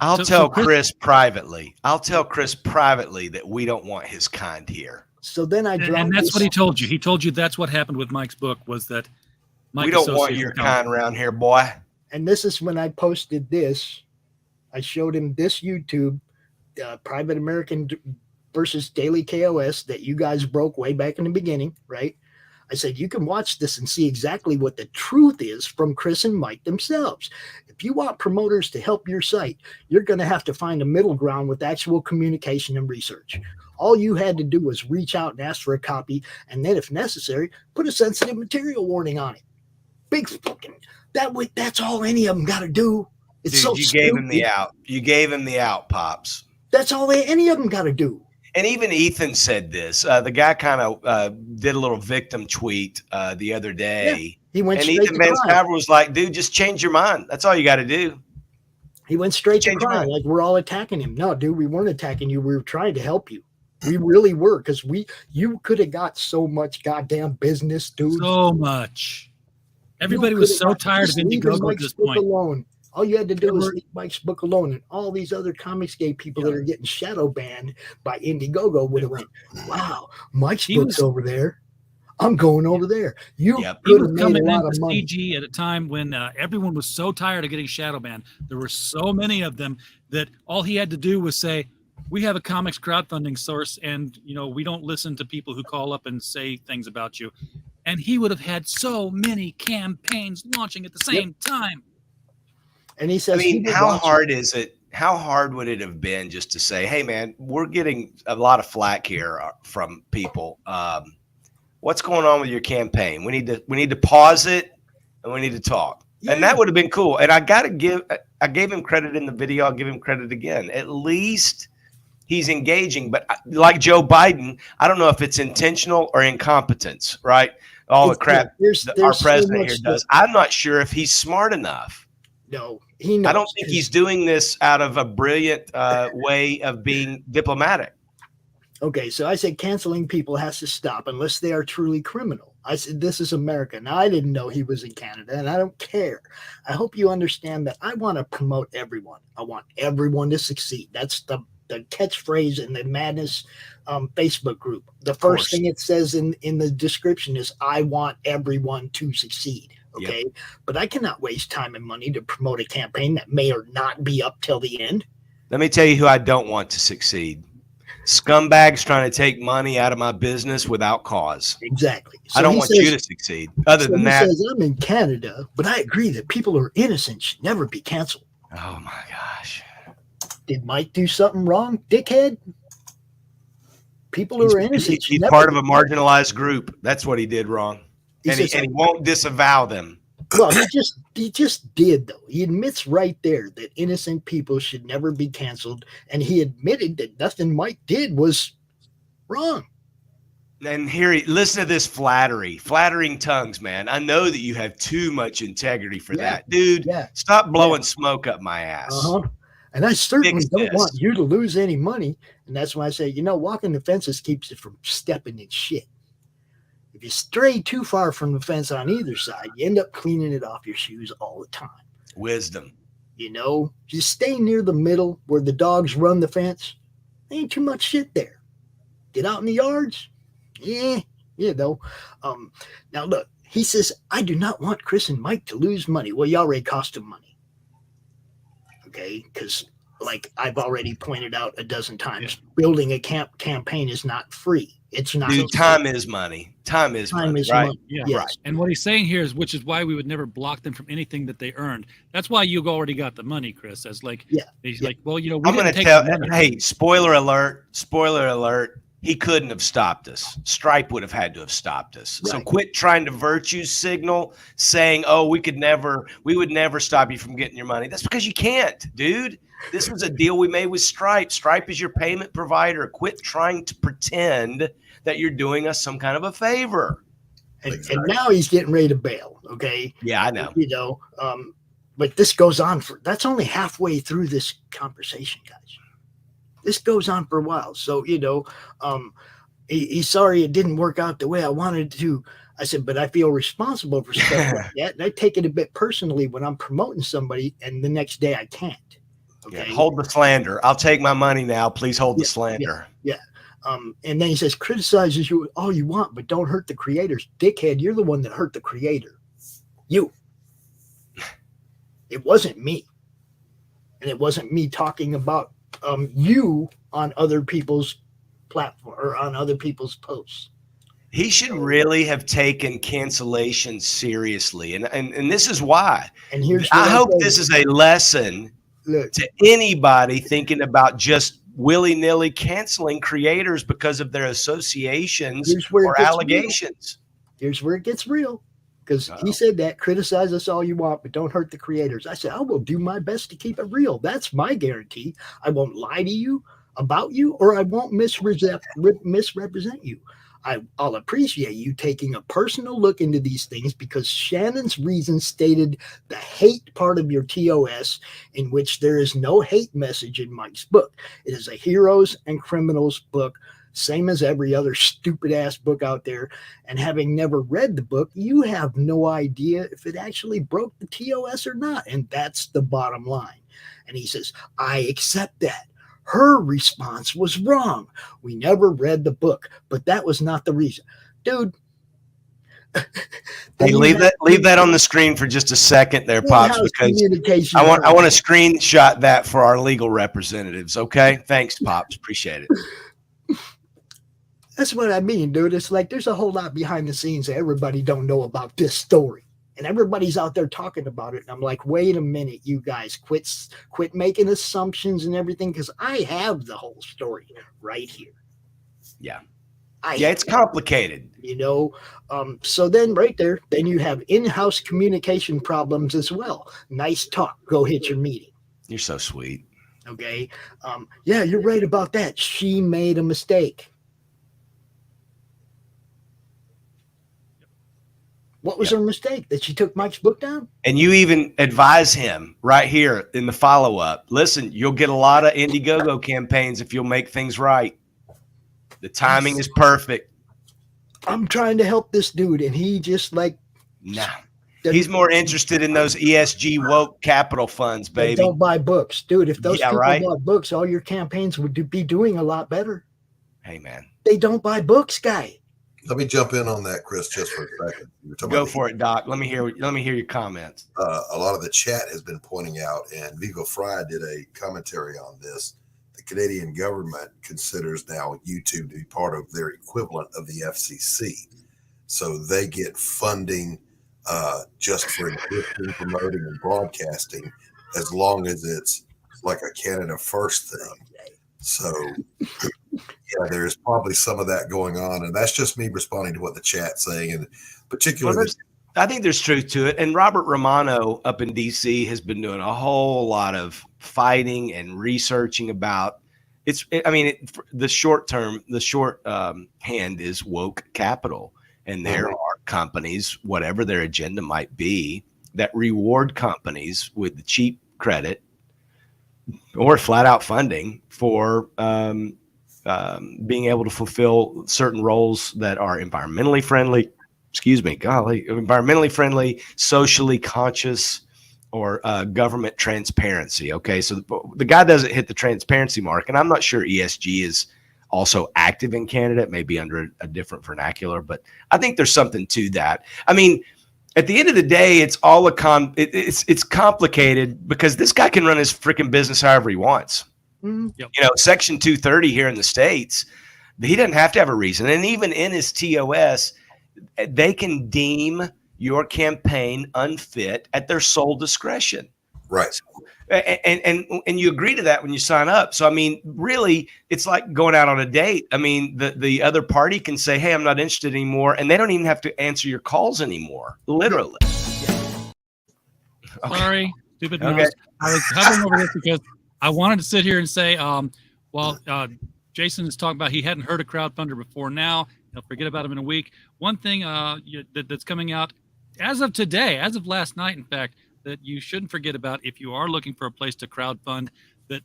I'll tell Chris privately. I'll tell Chris privately that we don't want his kind here. So then I dropped. And that's what he told you. He told you that's what happened with Mike's book was that Mike we don't want your kind around here, boy. And this is when I posted this. I showed him this YouTube, Private American versus Daily KOS that you guys broke way back in the beginning, right? I said, you can watch this and see exactly what the truth is from Chris and Mike themselves. If you want promoters to help your site, you're going to have to find a middle ground with actual communication and research. All you had to do was reach out and ask for a copy, and then if necessary, put a sensitive material warning on it. Big fucking, that's all any of them got to do. It's Dude, so you stupid. gave him the out. You gave him the out, Pops. That's all any of them got to do. And even Ethan said this. The guy kind of did a little victim tweet the other day. Yeah, he went and straight Ethan to Van crime. Sciver was like, dude, just change your mind. That's all you got to do. He went straight to Change your crime. mind. Like we're all attacking him. No, dude, we weren't attacking you. We were trying to help you. We really were, because you could have got so much goddamn business, dude. So much. Everybody was so tired of Indiegogo at this point. Alone. All you had to do was leave Mike's book alone, and all these other Comicsgate people that are getting shadow banned by Indiegogo would have went, wow, Mike's book's over there. I'm going over there. You could have made a lot of money. CG at a time when everyone was so tired of getting shadow banned. There were so many of them that all he had to do was say, we have a comics crowdfunding source, and we don't listen to people who call up and say things about you. And he would have had so many campaigns launching at the same time. And he says, I mean, how hard is it? How hard would it have been just to say, hey, man, we're getting a lot of flack here from people. What's going on with your campaign? We need to pause it, and we need to talk. Yeah. And that would have been cool. And I gave him credit in the video. I'll give him credit again. At least he's engaging. But like Joe Biden, I don't know if it's intentional or incompetence, right? All the crap our president here does. I'm not sure if he's smart enough. No, he knows. I don't think he's doing this out of a brilliant way of being diplomatic. Okay, so I said canceling people has to stop unless they are truly criminal. I said this is America. Now, I didn't know he was in Canada, and I don't care. I hope you understand that I want to promote everyone. I want everyone to succeed. That's the catchphrase in the Madness Facebook group. The first thing it says in the description is, I want everyone to succeed. Okay, yep. But I cannot waste time and money to promote a campaign that may or not be up till the end. Let me tell you who I don't want to succeed. Scumbags trying to take money out of my business without cause. Exactly. So I don't want you to succeed. Other than that, says, I'm in Canada, but I agree that people who are innocent should never be canceled. Oh my gosh. Did Mike do something wrong, dickhead? People who are innocent. He's part of a marginalized group. That's what he did wrong. And he won't disavow them. Well, he just did, though. He admits right there that innocent people should never be canceled, and he admitted that nothing Mike did was wrong. And listen to this flattering tongues, man. I know that you have too much integrity for that, dude. Yeah. Stop blowing smoke up my ass. And I certainly don't want you to lose any money. And that's why I say, walking the fences keeps it from stepping in shit. If you stray too far from the fence on either side, you end up cleaning it off your shoes all the time. Wisdom. Just stay near the middle where the dogs run the fence. There ain't too much shit there. Get out in the yards. Yeah. Now, look, he says, I do not want Chris and Mike to lose money. Well, you already cost them money. Okay? Because like I've already pointed out a dozen times, building a campaign is not free. It's not. Dude, time is money. Time is money, right? Yeah, yes. right. And what he's saying here is, which is why we would never block them from anything that they earned. That's why you've already got the money, Chris. As like, he's like, well, you know, I'm going to tell. Hey, spoiler alert! Spoiler alert! He couldn't have stopped us. Stripe would have had to have stopped us. Right. So quit trying to virtue signal, saying, "Oh, we would never stop you from getting your money." That's because you can't, dude. This was a deal we made with Stripe. Stripe is your payment provider. Quit trying to pretend that you're doing us some kind of a favor. And now he's getting ready to bail. Okay. Yeah, I know. You know, but this goes on that's only halfway through this conversation, guys. This goes on for a while. So, you know, he's sorry it didn't work out the way I wanted to. I said, but I feel responsible for stuff like that. And I take it a bit personally when I'm promoting somebody and the next day I can't. Okay. Yeah, hold the slander. I'll take my money now. Please hold the slander. Yeah. And then he says, criticizes you all you want, but don't hurt the creators. Dickhead, you're the one that hurt the creator. You. It wasn't me. And it wasn't me talking about you on other people's platform or on other people's posts. He should really have taken cancellation seriously. And this is why. And here's I hope this is a lesson to anybody thinking about just willy-nilly canceling creators because of their associations or allegations. Here's where it gets real. Because he said that, criticize us all you want, but don't hurt the creators. I said, I will do my best to keep it real. That's my guarantee. I won't lie to you about you, or I won't misrepresent you. I'll appreciate you taking a personal look into these things because Shannon's reason stated the hate part of your TOS, in which there is no hate message in Mike's book. It is a heroes and criminals book, same as every other stupid ass book out there. And having never read the book, you have no idea if it actually broke the TOS or not. And that's the bottom line. And he says, I accept that. Her response was wrong. We never read the book, but that was not the reason. Dude. Hey, leave that on the screen for just a second there, Pops, because I want to screenshot that for our legal representatives. Okay. Thanks, Pops. Appreciate it. That's what I mean, dude. It's like there's a whole lot behind the scenes that everybody don't know about this story. And everybody's out there talking about it. And I'm like, wait a minute, you guys, quit making assumptions and everything, because I have the whole story right here. Yeah. It's complicated. You know, so then right there, then you have in-house communication problems as well. Nice talk. Go hit your meeting. You're so sweet. Okay. Yeah, you're right about that. She made a mistake. What was her mistake? That she took Mike's book down? And you even advise him right here in the follow-up. Listen, you'll get a lot of Indiegogo campaigns if you'll make things right. The timing is perfect. I'm trying to help this dude, and he just he's more interested in those ESG woke capital funds, baby. They don't buy books. Dude, if those people bought books, all your campaigns would be doing a lot better. Hey, man. They don't buy books, guy. Let me jump in on that, Chris, just for a second. Go for it, Doc. Let me hear your comments. A lot of the chat has been pointing out, and Vigo Fry did a commentary on this. The Canadian government considers now YouTube to be part of their equivalent of the FCC. So they get funding just for existing, promoting, and broadcasting, as long as it's like a Canada First thing. So, yeah, there's probably some of that going on, and that's just me responding to what the chat's saying, and particularly. I think there's truth to it, and Robert Romano up in D.C. has been doing a whole lot of fighting and researching about it's. I mean, the short hand is woke capital, and there are companies, whatever their agenda might be, that reward companies with the cheap credit or flat out funding for being able to fulfill certain roles that are environmentally friendly, environmentally friendly, socially conscious, or government transparency. Okay. So the guy doesn't hit the transparency mark, and I'm not sure ESG is also active in Canada. It may be under a different vernacular, but I think there's something to that. I mean, at the end of the day, it's all it's complicated because this guy can run his freaking business however he wants. Mm-hmm. Yep. You know, Section 230 here in the States, he doesn't have to have a reason. And even in his TOS, they can deem your campaign unfit at their sole discretion. Right. So, and you agree to that when you sign up. So, I mean, really, it's like going out on a date. I mean, the other party can say, hey, I'm not interested anymore. And they don't even have to answer your calls anymore, literally. Okay. Sorry, stupid mouse. Okay. I was hovering over this because I wanted to sit here and say, Jason is talking about he hadn't heard of Crowdfundr before now. He'll forget about him in a week. One thing that's coming out as of today, as of last night, in fact, that you shouldn't forget about if you are looking for a place to crowdfund that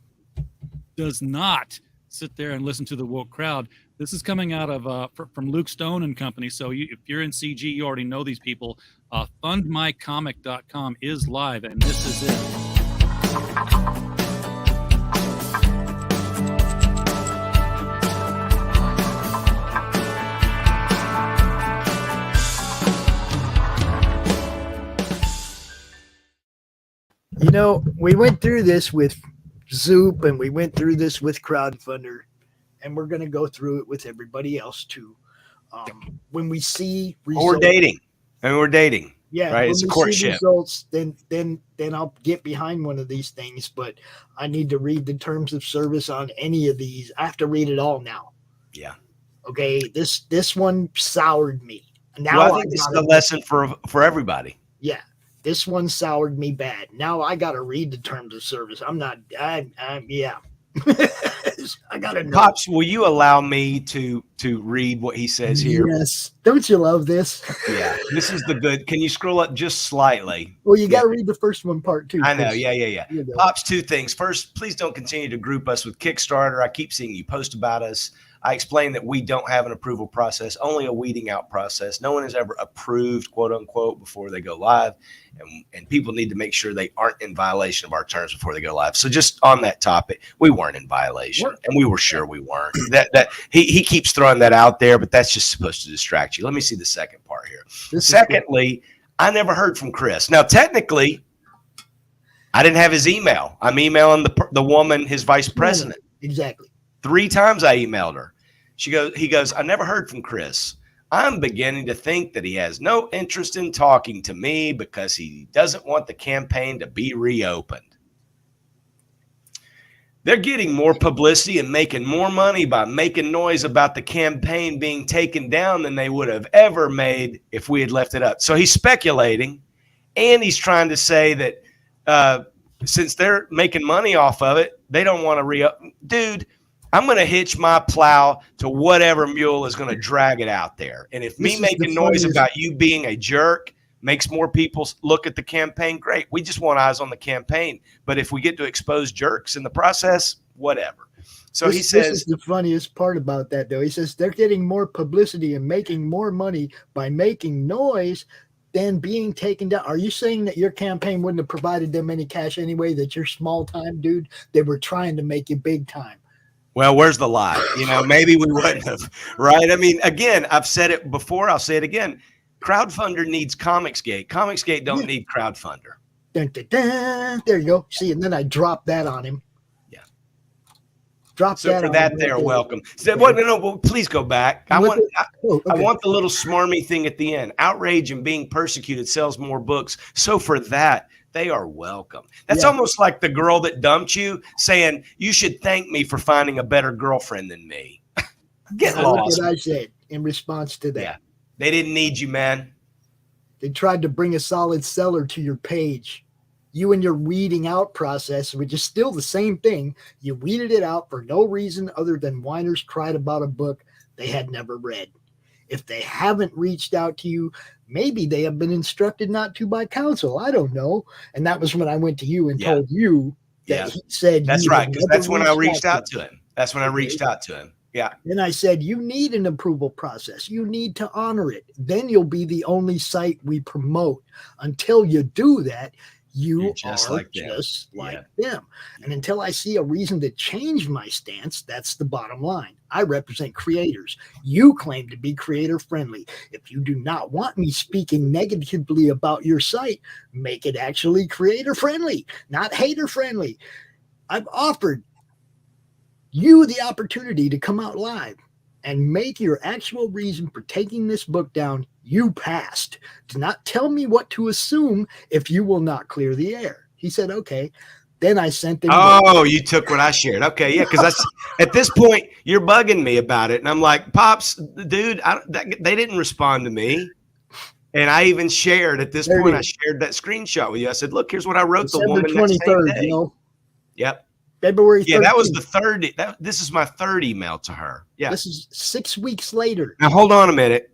does not sit there and listen to the woke crowd. This is coming out of from Luke Stone and Company. So if you're in CG, you already know these people. Fundmycomic.com is live, and this is it. You know, we went through this with Zoop and we went through this with Crowdfundr, and we're going to go through it with everybody else too. When we see results, we're dating. Yeah, right. It's a courtship. Results, then I'll get behind one of these things. But I need to read the terms of service on any of these. I have to read it all now. Yeah. Okay. This one soured me. Now I think this is a lesson for everybody. Yeah. This one soured me bad. Now I got to read the terms of service. Yeah. I got to know. Pops, will you allow me to read what he says here? Yes. Don't you love this? Yeah. This is the good. Can you scroll up just slightly? Well, you got to read the first one part too. I know. Yeah. Pops, two things. First, please don't continue to group us with Kickstarter. I keep seeing you post about us. I explained that we don't have an approval process, only a weeding out process. No one has ever approved, quote unquote, before they go live. And people need to make sure they aren't in violation of our terms before they go live. So just on that topic, we weren't in violation, and we were sure we weren't. That he keeps throwing that out there, but that's just supposed to distract you. Let me see the second part here. Secondly, I never heard from Chris. Now, technically, I didn't have his email. I'm emailing the woman, his vice president. Exactly. 3 times I emailed her. He goes, I never heard from Chris. I'm beginning to think that he has no interest in talking to me because he doesn't want the campaign to be reopened. They're getting more publicity and making more money by making noise about the campaign being taken down than they would have ever made if we had left it up. So he's speculating, and he's trying to say that since they're making money off of it, they don't want to reopen. Dude, I'm going to hitch my plow to whatever mule is going to drag it out there. And if me making noise about you being a jerk makes more people look at the campaign, great. We just want eyes on the campaign. But if we get to expose jerks in the process, whatever. So he says, this is the funniest part about that, though. He says they're getting more publicity and making more money by making noise than being taken down. Are you saying that your campaign wouldn't have provided them any cash anyway, that you're small time, dude? They were trying to make you big time. Well, where's the lie? You know, maybe we wouldn't have, right? I mean, again, I've said it before. I'll say it again. Crowdfundr needs Comicsgate. Comicsgate don't need Crowdfundr. Dun, dun, dun. There you go. See, and then I dropped that on him. Yeah. Drop so that for on that, him they're right welcome. So, well, please go back. I want the little smarmy thing at the end. Outrage and being persecuted sells more books. So for that, they are welcome. That's almost like the girl that dumped you saying, you should thank me for finding a better girlfriend than me. Get lost. What I said in response to that. Yeah. They didn't need you, man. They tried to bring a solid seller to your page. You and your weeding out process, which is still the same thing. You weeded it out for no reason other than whiners cried about a book they had never read. If they haven't reached out to you, maybe they have been instructed not to by counsel. I don't know. And that was when I went to you and told you that he said. That's right. Because that's when I reached out to him. That's when I reached out to him. Yeah. And I said, you need an approval process. You need to honor it. Then you'll be the only site we promote. Until you do that, You You're just are like them. just like them. And until I see a reason to change my stance, that's the bottom line. I represent creators. You claim to be creator friendly. If you do not want me speaking negatively about your site, make it actually creator friendly, not hater friendly. I've offered you the opportunity to come out live and make your actual reason for taking this book down. You passed. Do not tell me what to assume if you will not clear the air. He said, okay. Then I sent him. Oh, you took what I shared. Okay, yeah, because at this point you're bugging me about it, and I'm like, Pops, dude, they didn't respond to me, and I even shared at this point. I shared that screenshot with you. I said, look, here's what I wrote the woman that same day. You know? Yep. February 13th. Yeah, that was the third. This is my third email to her. Yeah. This is 6 weeks later. Now hold on a minute.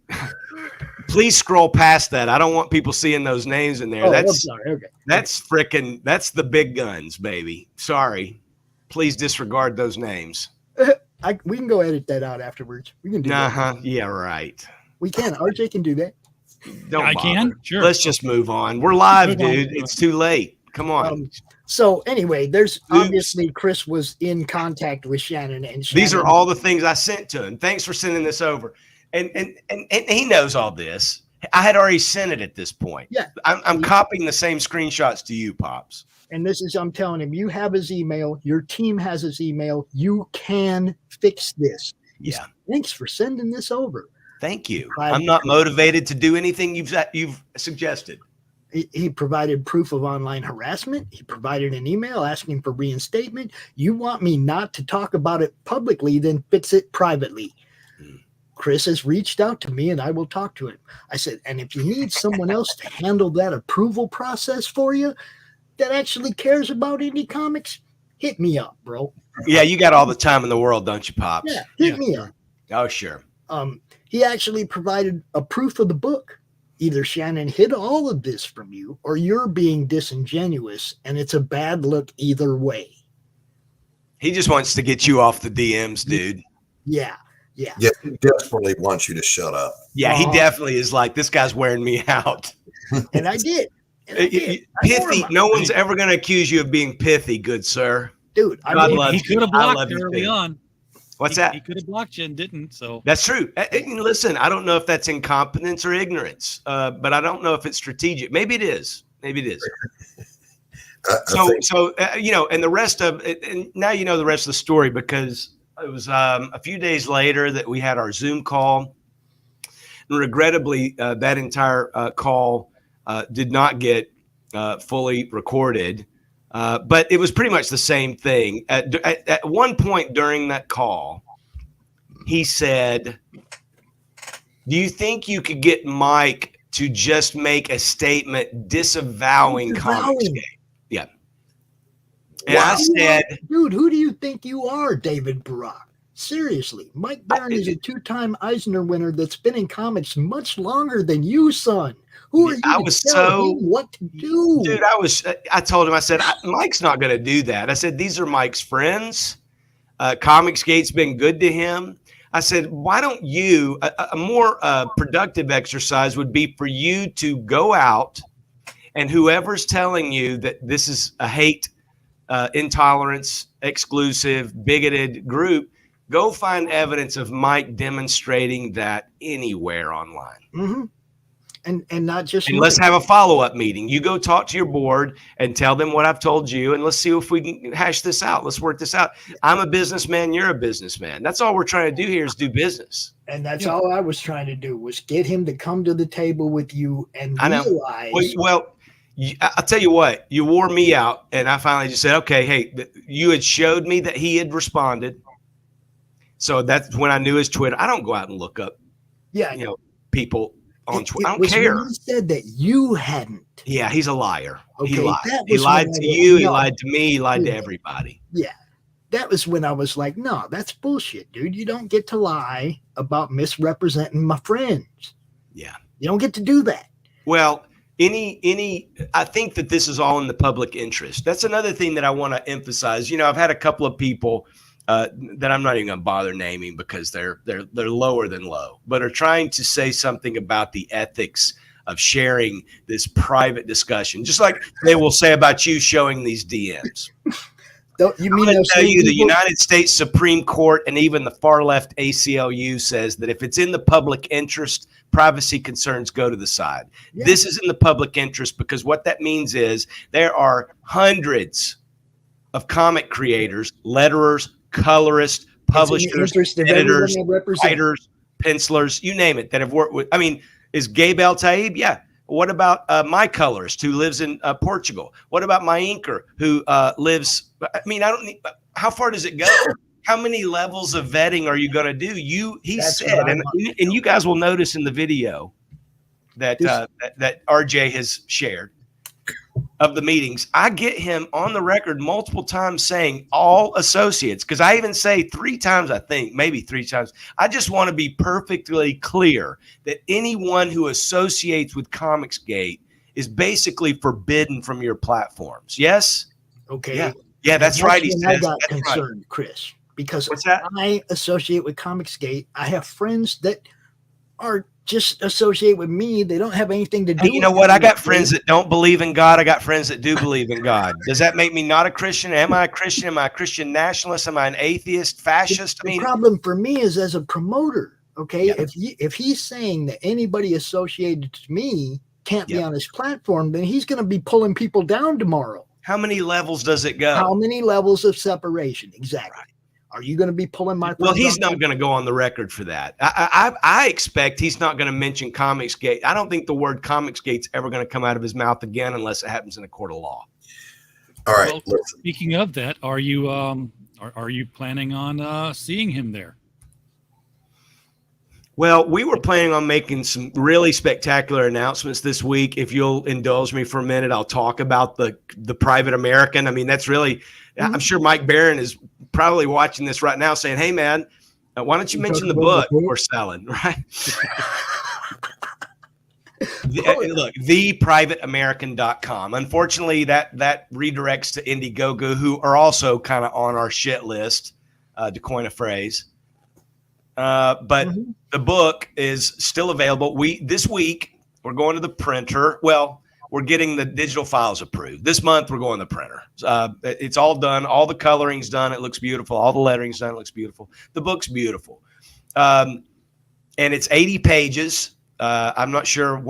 Please scroll past that. I don't want people seeing those names in there. Oh, that's sorry. Okay. That's freaking. That's the big guns, baby. Sorry. Please disregard those names. We can go edit that out afterwards. We can do that. Yeah, right. We can. RJ can do that. Don't I bother. can. Sure. Let's just move on. We're live, dude. It's too late. Come on. So anyway, there's obviously Chris was in contact with Shannon, and Shannon, these are all the things I sent to him. Thanks for sending this over. And he knows all this. I had already sent it at this point. Yeah. I'm copying the same screenshots to you, Pops. And this is, I'm telling him, you have his email. Your team has his email. You can fix this. Yeah. Thanks for sending this over. Thank you. I'm not motivated to do anything you've suggested. He provided proof of online harassment. He provided an email asking for reinstatement. You want me not to talk about it publicly, then fix it privately. Chris has reached out to me and I will talk to him. I said, and if you need someone else to handle that approval process for you that actually cares about indie comics, hit me up, bro. Yeah, you got all the time in the world, don't you, Pops? Yeah, hit me up. Oh, sure. He actually provided a proof of the book. Either Shannon hid all of this from you or you're being disingenuous, and it's a bad look either way. He just wants to get you off the DMs, dude. Yeah. Yeah, he desperately wants you to shut up. Yeah, he definitely is like, this guy's wearing me out. And I did. Pithy. No one's ever going to accuse you of being pithy, good sir. Dude, God loves he could have blocked you early too. on. What's that? He could have blocked you and didn't. So that's true. Listen, I don't know if that's incompetence or ignorance, but I don't know if it's strategic. Maybe it is. Maybe it is. You know, and the rest of it, and now you know the rest of the story, because it was a few days later that we had our Zoom call. And regrettably, that entire call did not get fully recorded. But it was pretty much the same thing. At one point during that call, he said, do you think you could get Mike to just make a statement disavowing Comicsgate? Yeah. And I said, dude, who do you think you are, David Barak? Seriously, Mike Baron is a two-time Eisner winner that's been in comics much longer than you, son. Who are you to tell him what to do? Dude, I told him, I said, Mike's not going to do that. I said, these are Mike's friends. Comicsgate's been good to him. I said, why don't you, a more productive exercise would be for you to go out, and whoever's telling you that this is a hate, intolerance, exclusive, bigoted group, go find evidence of Mike demonstrating that anywhere online. Mm-hmm. And not just. And let's have a follow-up meeting. You go talk to your board and tell them what I've told you, and let's see if we can hash this out. Let's work this out. I'm a businessman. You're a businessman. That's all we're trying to do here is do business. And that's all I was trying to do, was get him to come to the table with you and realize. Well, I'll tell you what. You wore me out, and I finally just said, okay, hey, you had showed me that he had responded. So that's when I knew his Twitter. I don't go out and look up, people on Twitter. I don't care. He said that you hadn't. Yeah, he's a liar. Okay, he lied. He lied to you. He lied to me. He lied to everybody. Yeah, that was when I was like, no, that's bullshit, dude. You don't get to lie about misrepresenting my friends. Yeah, you don't get to do that. Well, I think that this is all in the public interest. That's another thing that I want to emphasize. I've had a couple of people that I'm not even going to bother naming because they're lower than low, but are trying to say something about the ethics of sharing this private discussion, just like they will say about you showing these DMs. You mean to tell you the United States Supreme Court and even the far left ACLU says that if it's in the public interest, privacy concerns go to the side. Yeah. This is in the public interest because what that means is there are hundreds of comic creators, letterers, colorists, publishers, editors, writers, pencilers, you name it, that have worked with. I mean, is Gabe El Taib? Yeah. What about my colorist who lives in Portugal? What about my inker who lives? I mean, I don't need. How far does it go? How many levels of vetting are you going to do? He said, and you guys will notice in the video that that RJ has shared of the meetings. I get him on the record multiple times saying all associates, because I even say 3 times, I think, maybe 3 times. I just want to be perfectly clear that anyone who associates with Comicsgate is basically forbidden from your platforms. Yes? Okay. Yeah, that's right. He I says. got That's concerned, right. Chris, because What's that? I associate with Comicsgate. I have friends that are just associate with me. They don't have anything to do. Hey, you know what? I got friends that don't believe in God. I got friends that do believe in God. Does that make me not a Christian? Am I a Christian? Am I a Christian nationalist? Am I an atheist, fascist? The problem for me is as a promoter. Okay, yeah. If he's saying that anybody associated to me can't be on his platform, then he's going to be pulling people down tomorrow. How many levels does it go? How many levels of separation? Exactly. Right. Are you going to be pulling my? Well, he's not going to go on the record for that. I expect he's not going to mention Comicsgate. I don't think the word Comicsgate's ever going to come out of his mouth again unless it happens in a court of law. All right. Well, speaking of that, are you planning on seeing him there? Well, we were planning on making some really spectacular announcements this week. If you'll indulge me for a minute, I'll talk about the Private American. I mean, that's really, I'm sure Mike Barron is probably watching this right now saying, hey, man, why don't you mention the book we're selling, right? Look, theprivateamerican.com. Unfortunately, that redirects to Indiegogo, who are also kind of on our shit list, to coin a phrase. But the book is still available. This week we're going to the printer. Well, we're getting the digital files approved. This month we're going to the printer. It's all done. All the coloring's done. It looks beautiful. All the lettering's done. It looks beautiful. The book's beautiful. And it's 80 pages. I'm not sure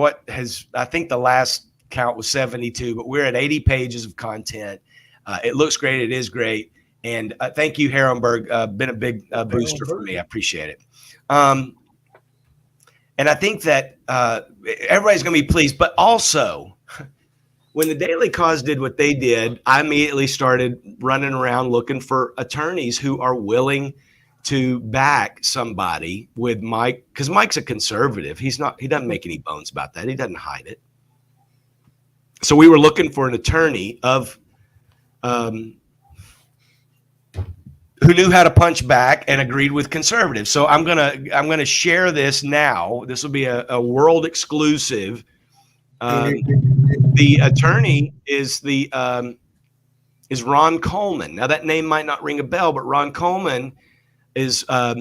I think the last count was 72, but we're at 80 pages of content. It looks great. It is great. And thank you, Herrenberg. Been a big booster for me. I appreciate it. And I think that everybody's going to be pleased. But also, when the Daily Cause did what they did, I immediately started running around looking for attorneys who are willing to back somebody with Mike, because Mike's a conservative. He doesn't make any bones about that. He doesn't hide it. So we were looking for an attorney who knew how to punch back and agreed with conservatives. So I'm gonna share this now. This will be a world exclusive. The attorney is Ron Coleman. Now that name might not ring a bell, but Ron Coleman is a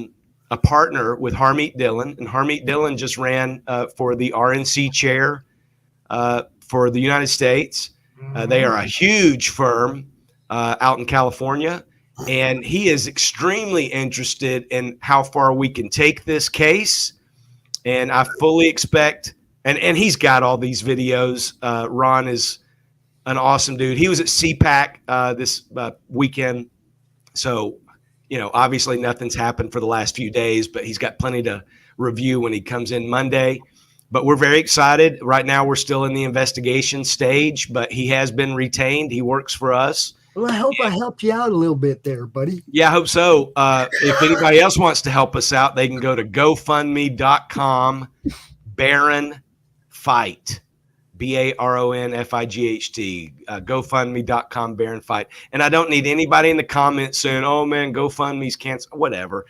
partner with Harmeet Dillon, and Harmeet Dillon just ran for the RNC chair for the United States. They are a huge firm out in California. And he is extremely interested in how far we can take this case. And I fully expect, and he's got all these videos. Ron is an awesome dude. He was at CPAC this weekend. So, obviously nothing's happened for the last few days, but he's got plenty to review when he comes in Monday. But we're very excited. Right now, we're still in the investigation stage, but he has been retained. He works for us. Well, I hope I helped you out a little bit there, buddy. Yeah, I hope so. If anybody else wants to help us out, they can go to GoFundMe.com, Baron Fight, BaronFight, GoFundMe.com, Baron Fight. And I don't need anybody in the comments saying, oh, man, GoFundMe's canceled, whatever.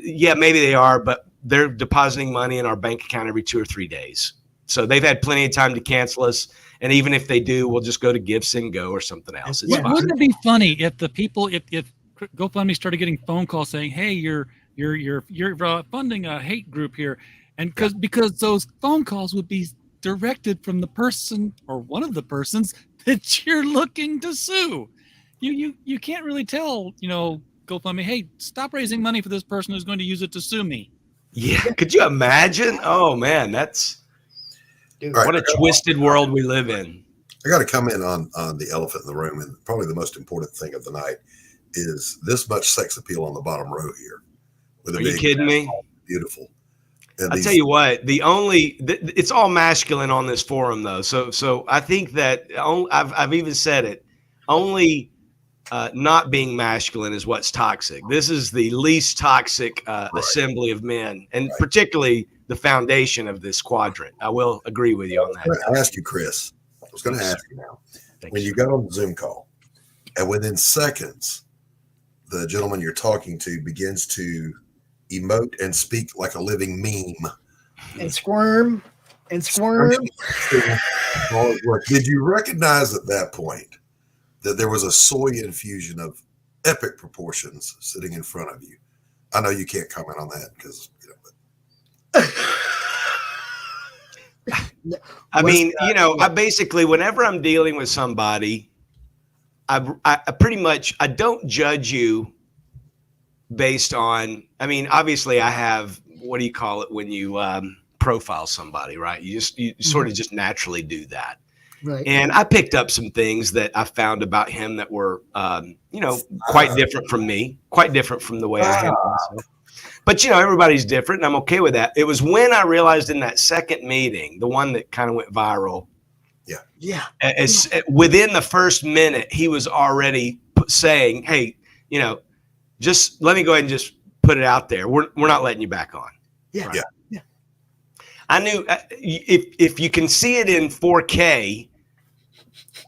Yeah, maybe they are, but they're depositing money in our bank account every 2 or 3 days. So they've had plenty of time to cancel us. And even if they do, we'll just go to Give, Send, Go or something else. It's fine. Wouldn't it be funny if the people, if GoFundMe started getting phone calls saying, "Hey, you're funding a hate group here," and because those phone calls would be directed from the person or one of the persons that you're looking to sue. You can't really tell, GoFundMe, hey, stop raising money for this person who's going to use it to sue me. Yeah. Could you imagine? Oh man, that's what a twisted world we live in. I got to comment on the elephant in the room, and probably the most important thing of the night is this much sex appeal on the bottom row here. Are you kidding me? Beautiful. I'll tell you what, it's all masculine on this forum though. So I think that I've even said it, only not being masculine is what's toxic. This is the least toxic assembly of men, and particularly the foundation of this quadrant. I will agree with you on that. I'll ask you, Chris. I was going to ask you now. When you got on the Zoom call, and within seconds, the gentleman you're talking to begins to emote and speak like a living meme. And squirm. Did you recognize at that point that there was a soy infusion of epic proportions sitting in front of you? I know you can't comment on that because I mean, I basically, whenever I'm dealing with somebody, I pretty much, I don't judge you based on, I mean, obviously I have, what do you call it when you profile somebody, right? You sort of just naturally do that. Right. And I picked up some things that I found about him that were, quite different from me, quite different from the way I handle myself. But, everybody's different, and I'm okay with that. It was when I realized in that second meeting, the one that kind of went viral. Yeah. Within the first minute, he was already saying, hey, just let me go ahead and just put it out there. We're not letting you back on. Yeah. Right? Yeah. I knew if you can see it in 4K,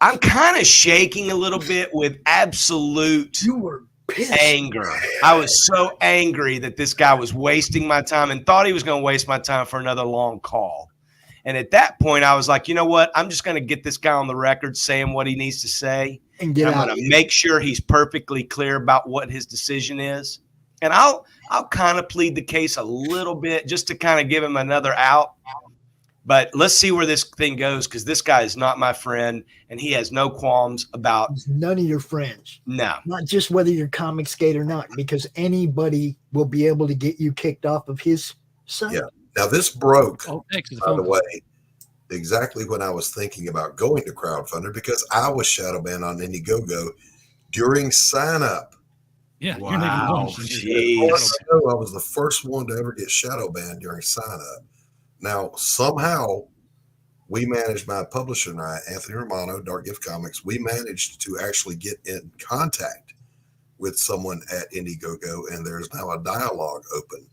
I'm kind of shaking a little bit with absolute anger. I was so angry that this guy was wasting my time and thought he was going to waste my time for another long call. And at that point, I was like, you know what? I'm just going to get this guy on the record saying what he needs to say. And I'm going to make sure he's perfectly clear about what his decision is. And I'll kind of plead the case a little bit just to kind of give him another out. But let's see where this thing goes, because this guy is not my friend, and he has no qualms about none of your friends. No. Not just whether you're Comicsgate or not, because anybody will be able to get you kicked off of his site. Yeah. Now, this broke, by the way, exactly when I was thinking about going to Crowdfundr, because I was shadow banned on Indiegogo during sign up. Yeah. Wow. Jeez. I was the first one to ever get shadow banned during sign up. Now, somehow, we managed, my publisher and I, Anthony Romano, Dark Gift Comics, we managed to actually get in contact with someone at Indiegogo, and there's now a dialogue open.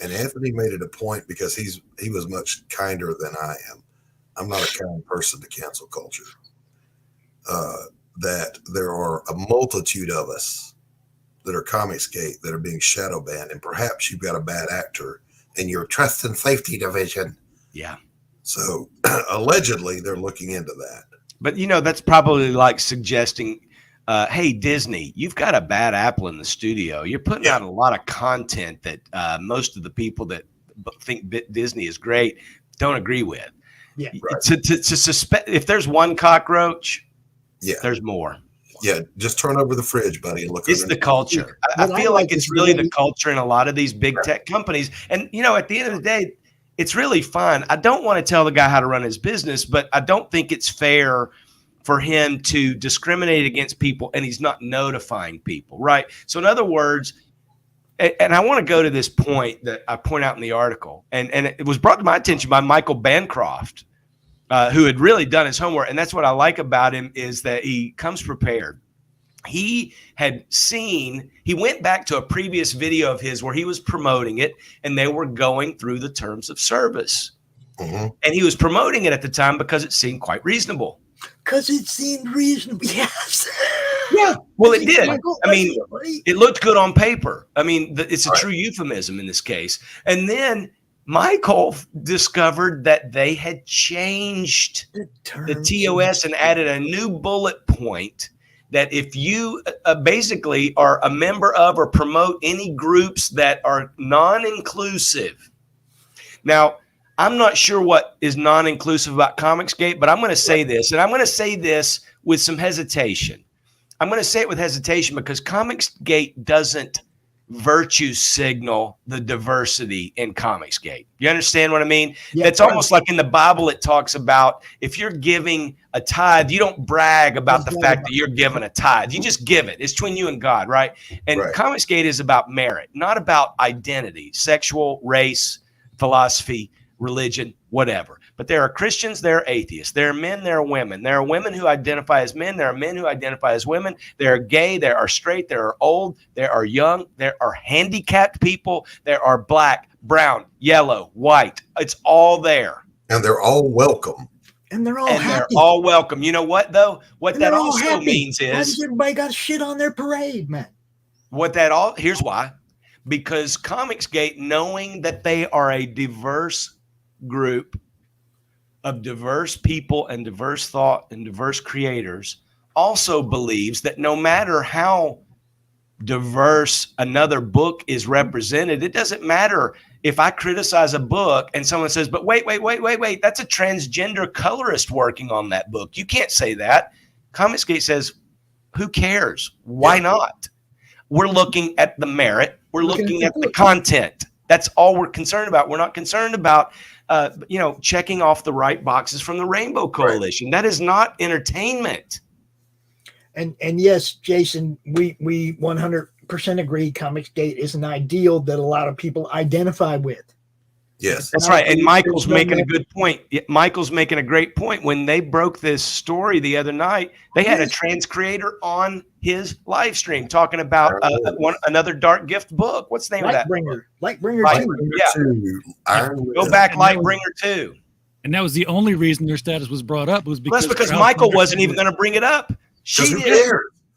And Anthony made it a point, because he was much kinder than I am. I'm not a kind person to cancel culture. That there are a multitude of us that are Comicsgate that are being shadow banned, and perhaps you've got a bad actor in your trust and safety division. Yeah. So allegedly they're looking into that. But that's probably like suggesting, hey, Disney, you've got a bad apple in the studio. You're putting out a lot of content that most of the people that think Disney is great don't agree with. Yeah. Right. To suspect, if there's one cockroach, there's more. Yeah, just turn over the fridge, buddy, and look. It's the culture. I feel like it's really the culture in a lot of these big tech companies. And, at the end of the day, it's really fun. I don't want to tell the guy how to run his business, but I don't think it's fair for him to discriminate against people and he's not notifying people, right? So in other words, and I want to go to this point that I point out in the article, and it was brought to my attention by Michael Bancroft, who had really done his homework. And that's what I like about him, is that he comes prepared. He went back to a previous video of his where he was promoting it, and they were going through the terms of service. Mm-hmm. And he was promoting it at the time because it seemed quite reasonable. Because it seemed reasonable. Yes. Yeah. Well, it did. I mean, it looked good on paper. I mean, it's a true euphemism in this case. And then Michael discovered that they had changed the TOS and added a new bullet point that if you basically are a member of or promote any groups that are non-inclusive. Now, I'm not sure what is non-inclusive about Comicsgate, but I'm going to say this, and I'm going to say this with some hesitation. I'm going to say it with hesitation because Comicsgate doesn't virtue signal the diversity in Comicsgate. You understand what I mean? Yeah, It's almost like in the Bible, it talks about if you're giving a tithe, you don't brag about the fact that you're giving a tithe. You just give it. It's between you and God, right? And Comicsgate is about merit, not about identity, sexual, race, philosophy, religion, whatever. But there are Christians, there are atheists, there are men, there are women. There are women who identify as men, there are men who identify as women. There are gay, there are straight, there are old, there are young, there are handicapped people, there are black, brown, yellow, white. It's all there. And they're all welcome. And they're all happy. They're all welcome. You know what, though? What that also means Why is does everybody got shit on their parade, man? Here's why. Because Comicsgate, knowing that they are a diverse group of diverse people and diverse thought and diverse creators, also believes that no matter how diverse another book is represented, it doesn't matter if I criticize a book and someone says, but wait, that's a transgender colorist working on that book. You can't say that. Comicsgate says, who cares? Why not? We're looking at the merit. We're looking at the content. That's all we're concerned about. We're not concerned about checking off the right boxes from the Rainbow Coalition. That is not entertainment. And yes, Jason, we 100% agree. Comicsgate is an ideal that a lot of people identify with. Yes, that's right. And Michael's making a good point. Michael's making a great point. When they broke this story the other night, they had a trans creator on his live stream talking about another Dark Gift book. What's the name of that? Lightbringer 2. Yeah. Go back, Lightbringer 2. And that was the only reason their status was brought up was because that's because Michael wasn't even going to bring it up. She did.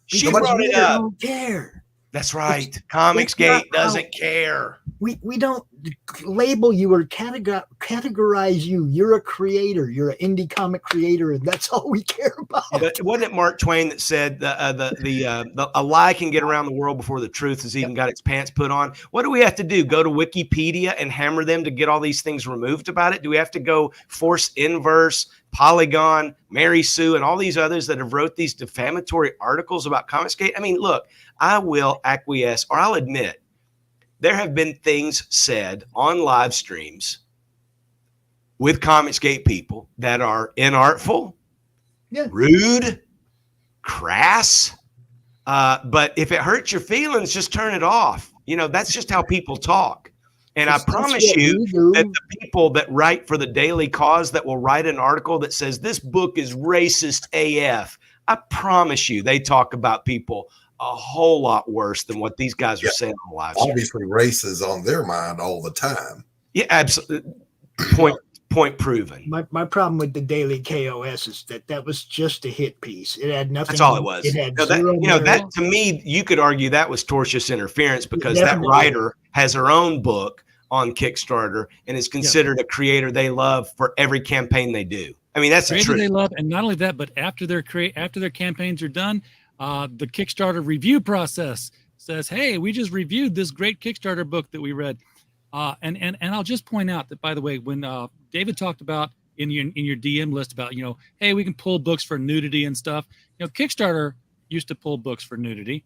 She brought it up. Don't care. That's right. Comicsgate doesn't care. We don't label you or categorize you. You're a creator. You're an indie comic creator, and that's all we care about. But wasn't it Mark Twain that said a lie can get around the world before the truth has even got its pants put on? What do we have to do? Go to Wikipedia and hammer them to get all these things removed about it? Do we have to go force Inverse, Polygon, Mary Sue, and all these others that have wrote these defamatory articles about Comicsgate? I mean, look, I will acquiesce, or I'll admit, there have been things said on live streams with Comicsgate people that are inartful, rude, crass. But if it hurts your feelings, just turn it off. That's just how people talk. And I promise you that the people that write for the Daily Cause that will write an article that says this book is racist AF, I promise you they talk about people a whole lot worse than what these guys are saying on live stream. Obviously, race is on their mind all the time. Yeah, absolutely. Point proven. My problem with the Daily KOS is that was just a hit piece. It had nothing. That's all it was. It had that to me, you could argue that was tortious interference because that writer has her own book on Kickstarter and is considered a creator they love for every campaign they do. I mean, that's the truth. They love, and not only that, but after their campaigns are done, the Kickstarter review process says, "Hey, we just reviewed this great Kickstarter book that we read." And I'll just point out that, by the way, when David talked about in your DM list about, hey, we can pull books for nudity and stuff. Kickstarter used to pull books for nudity.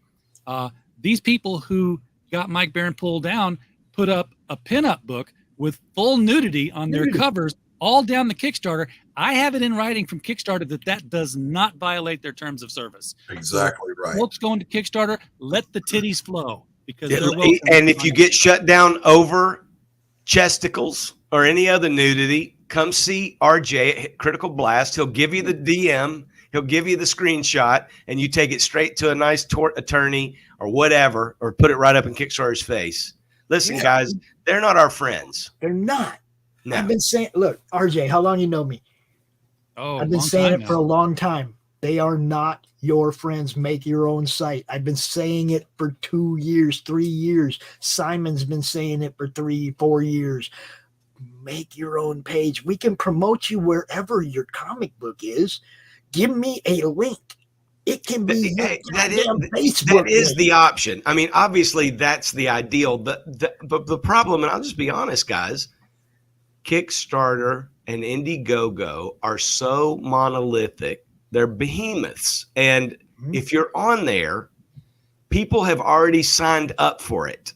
These people who got Mike Barron pulled down put up a pinup book with full nudity on their covers all down the Kickstarter. I have it in writing from Kickstarter that does not violate their terms of service. Exactly right. Folks going to Kickstarter, let the titties flow. Because and if you get shut down over chesticles or any other nudity, come see RJ at Critical Blast. He'll give you the DM, he'll give you the screenshot, and you take it straight to a nice tort attorney or whatever, or put it right up in Kickstarter's face. Listen, guys, they're not our friends. They're not. No. I've been saying, look, RJ, how long you know me? I've been saying it for a long time. They are not your friends. Make your own site. I've been saying it for 2 years, 3 years. Simon's been saying it for 3-4 years. Make your own page. We can promote you wherever your comic book is. Give me a link. It can be that is the option. I mean, obviously that's the ideal. The problem, and I'll just be honest, guys, Kickstarter and Indiegogo are so monolithic. They're behemoths. And if you're on there, people have already signed up for it.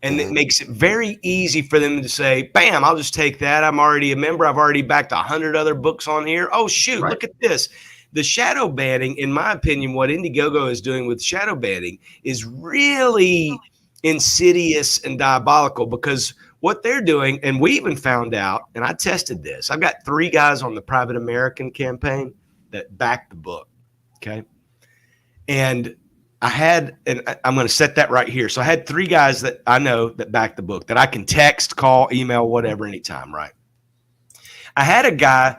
And it makes it very easy for them to say, bam, I'll just take that. I'm already a member. I've already backed 100 other books on here. Oh, shoot, look at this. The shadow banning, in my opinion, what Indiegogo is doing with shadow banning is really insidious and diabolical, because what they're doing, and we even found out, and I tested this. I've got 3 guys on the Private American campaign that backed the book, okay? And I'm going to set that right here. So I had 3 guys that I know that backed the book that I can text, call, email, whatever, anytime, right? I had a guy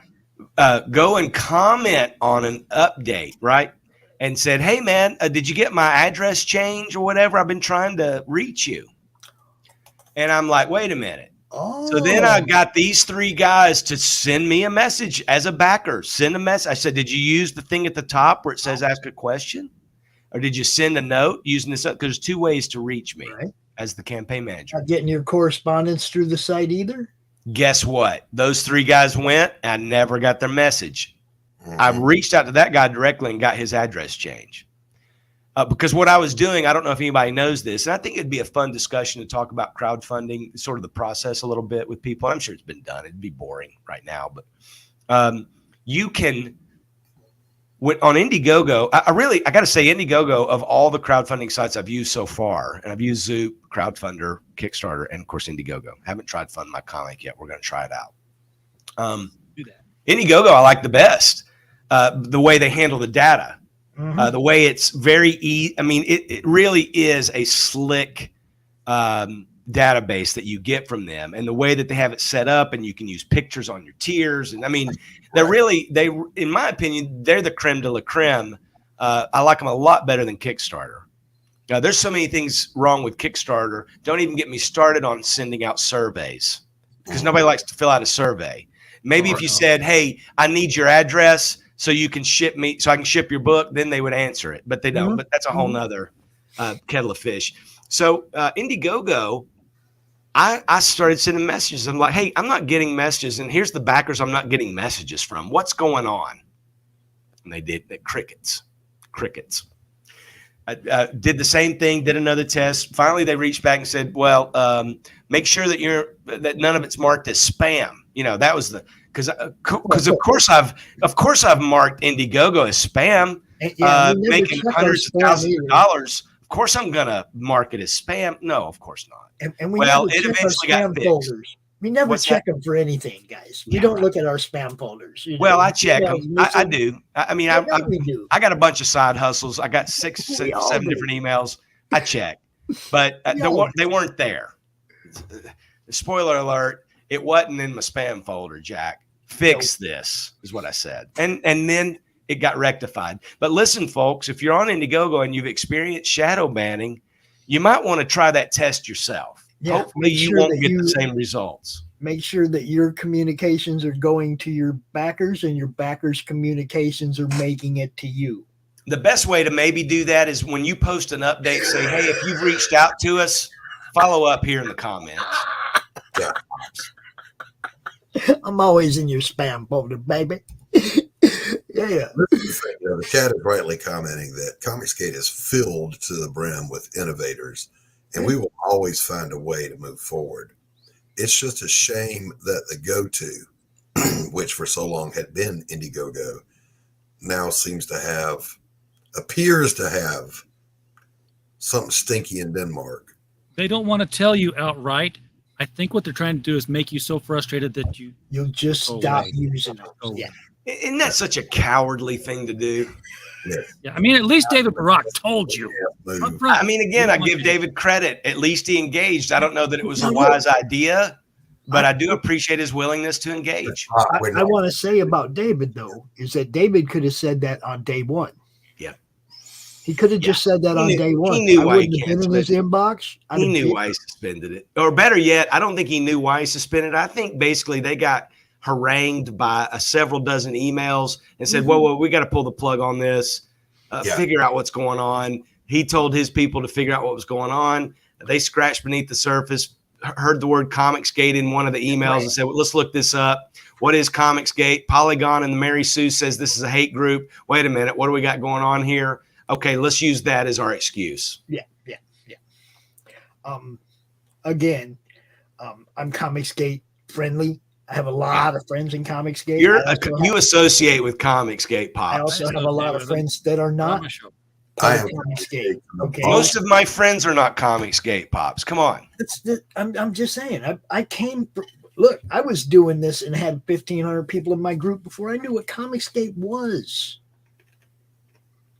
go and comment on an update, right? And said, hey, man, did you get my address change or whatever? I've been trying to reach you. And I'm like, wait a minute. So then I got these 3 guys to send me a message as a backer. Send a message. I said, did you use the thing at the top where it says ask a question? Or did you send a note using this? Because there's 2 ways to reach me as the campaign manager. Not getting your correspondence through the site either? Guess what? Those 3 guys went. I never got their message. I reached out to that guy directly and got his address change. Because what I was doing, I don't know if anybody knows this, and I think it'd be a fun discussion to talk about crowdfunding, sort of the process a little bit with people. I'm sure it's been done. It'd be boring right now, but you can, on Indiegogo, I got to say Indiegogo, of all the crowdfunding sites I've used so far, and I've used Zoop, Crowdfundr, Kickstarter, and of course Indiegogo. I haven't tried Fund My Comic yet. We're going to try it out. Indiegogo I like the best. The way they handle the data, the way it's very easy. I mean, it really is a slick database that you get from them, and the way that they have it set up, and you can use pictures on your tiers. And I mean, in my opinion, they're the creme de la creme. I like them a lot better than Kickstarter. Now, there's so many things wrong with Kickstarter. Don't even get me started on sending out surveys, because nobody likes to fill out a survey. Maybe if you said, hey, I need your address so you can ship me, so I can ship your book, then they would answer it, but they don't. But that's a whole nother kettle of fish. So Indiegogo, I started sending messages. I'm like, hey, I'm not getting messages, and here's the backers I'm not getting messages from. What's going on? And they did crickets. I did the same thing, did another test. Finally, they reached back and said, well, make sure that none of it's marked as spam. You know, that was because of course I've marked Indiegogo as spam, making hundreds of thousands of dollars. Of course I'm gonna mark it as spam. No, of course not. And we it eventually got fixed. Folders. We never check them for anything, guys. We don't look at our spam folders. Well, I check them. I do. I mean, I got a bunch of side hustles. I got 6, 7 different emails. I check, but they weren't there. Spoiler alert. It wasn't in my spam folder, Jack. Fix this is what I said. And then it got rectified. But listen, folks, if you're on Indiegogo and you've experienced shadow banning, you might want to try that test yourself. Yeah, hopefully you won't get the same results. Make sure that your communications are going to your backers and your backers' communications are making it to you. The best way to maybe do that is when you post an update, say, hey, if you've reached out to us, follow up here in the comments. Yeah. I'm always in your spam folder, baby. Yeah. The chat is rightly commenting that Comicsgate is filled to the brim with innovators, and we will always find a way to move forward. It's just a shame that the go-to, which for so long had been Indiegogo, now appears to have something stinky in Denmark. They don't want to tell you outright. I think what they're trying to do is make you so frustrated that you'll just stop using it. Yeah. Isn't that such a cowardly thing to do? Yeah. I mean, at least David Barak told you. I mean, again, I give David credit. At least he engaged. I don't know that it was a wise idea, but I do appreciate his willingness to engage. I want to say about David, though, is that David could have said that on day one. Yeah. He could have just said that on day one. He knew why he can't been in his inbox. He knew why he suspended it. Or better yet, I don't think he knew why he suspended it. I think basically they got harangued by several dozen emails and said, whoa, we got to pull the plug on this, figure out what's going on. He told his people to figure out what was going on. They scratched beneath the surface, heard the word Comicsgate in one of the emails and said, well, let's look this up. What is Comicsgate? Polygon and the Mary Sue says this is a hate group. Wait a minute. What do we got going on here? Okay, let's use that as our excuse. Yeah. Again, I'm Comicsgate friendly. I have a lot of friends in Comicsgate. You associate with Comicsgate, Pops. I also have a lot of friends that are not. I am Comicsgate. Okay. Most of my friends are not Comicsgate, Pops. Come on. I'm just saying. I came. Look, I was doing this and had 1,500 people in my group before I knew what Comicsgate was.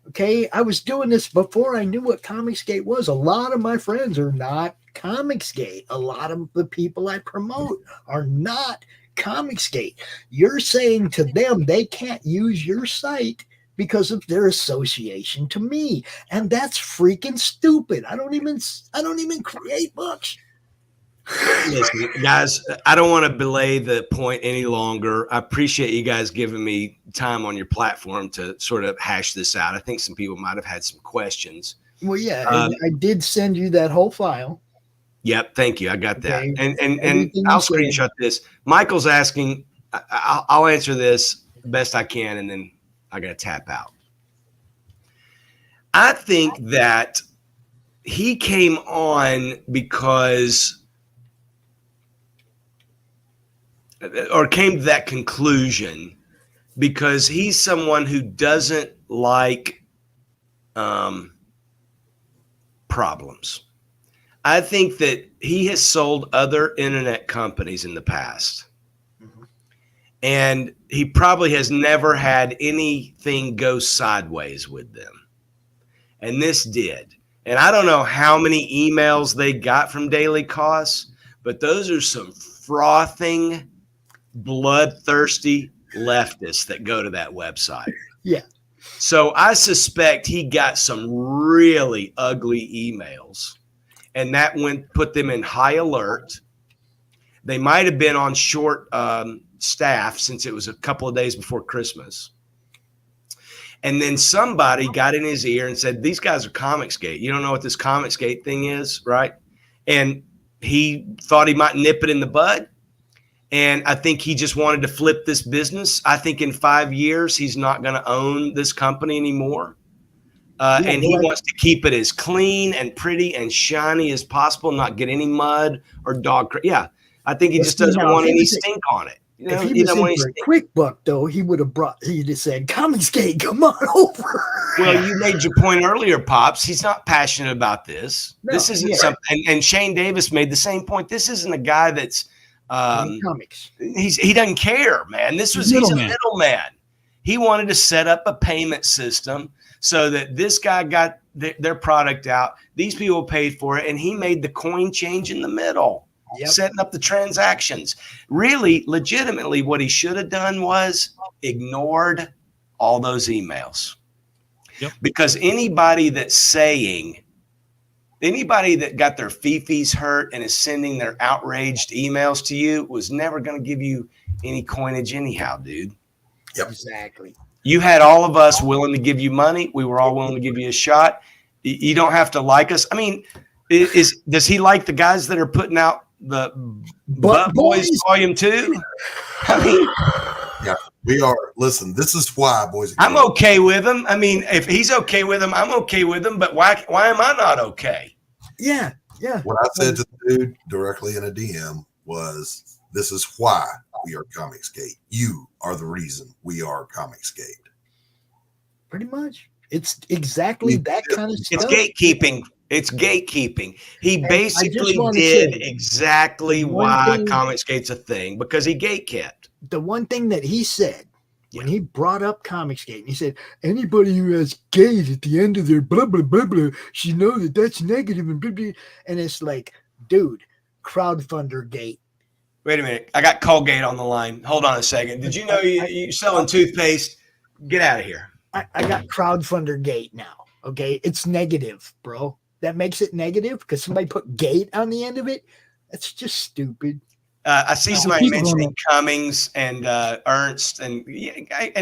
Okay, I was doing this before I knew what Comicsgate was. A lot of my friends are not Comicsgate. A lot of the people I promote are not Comicsgate. You're saying to them they can't use your site because of their association to me, and that's freaking stupid. I don't even create books. Listen, guys, I don't want to belay the point any longer. I appreciate you guys giving me time on your platform to sort of hash this out. I think some people might have had some questions. Well, yeah, I did send you that whole file. Yep, thank you. I got that. And I'll screenshot this. Michael's asking, I'll answer this best I can, and then I got to tap out. I think that he came on because, or came to that conclusion because he's someone who doesn't like problems. I think that he has sold other internet companies in the past. And he probably has never had anything go sideways with them. And this did. And I don't know how many emails they got from Daily Costs, but those are some frothing, bloodthirsty leftists that go to that website. Yeah. So I suspect he got some really ugly emails, and that put them in high alert. They might have been on short staff since it was a couple of days before Christmas. And then somebody got in his ear and said, these guys are Comicsgate. You don't know what this Comicsgate thing is, right? And he thought he might nip it in the bud. And I think he just wanted to flip this business. I think in 5 years, he's not going to own this company anymore. And he wants to keep it as clean and pretty and shiny as possible, not get any mud or dog. Yeah, I think he just doesn't want any stink on it. You know, if he was in for a quick buck, though, he'd have said, Comicsgate, come on over. Well, you made your point earlier, Pops. He's not passionate about this. No, this isn't something. And Shane Davis made the same point. This isn't a guy that's comics. He doesn't care, man. He's a middleman. He wanted to set up a payment system so that this guy got their product out. These people paid for it, and he made the coin change in the middle. Yep. Setting up the transactions. Really, legitimately, what he should have done was ignored all those emails. Yep. Because anybody that got their fifis hurt and is sending their outraged emails to you was never going to give you any coinage anyhow, dude. Yep. Exactly. You had all of us willing to give you money. We were all willing to give you a shot. You don't have to like us. I mean, does he like the guys that are putting out the Butt Boys Volume 2? I mean, yeah, we are. Listen, this is why, boys. I'm okay with him. I mean, if he's okay with him, I'm okay with him. But why am I not okay? Yeah. What I said to the dude directly in a DM was, "This is why we are Comicsgate. You are the reason we are Comicsgate." Pretty much, it's exactly that kind of stuff. It's gatekeeping. It's gatekeeping. He basically did exactly why Comicsgate's a thing, because he gatekept. The one thing that he said when he brought up Comicsgate, and he said, anybody who has gate at the end of their blah, blah, blah, blah, should know that that's negative and blah, blah. And it's like, dude, Crowdfundr gate. Wait a minute. I got Colgate on the line. Hold on a second. Did you know you're selling toothpaste? Get out of here. I got Crowdfundr gate now. Okay. It's negative, bro. That makes it negative because somebody put gate on the end of it. That's just stupid. I see somebody mentioning Cummings and Ernst and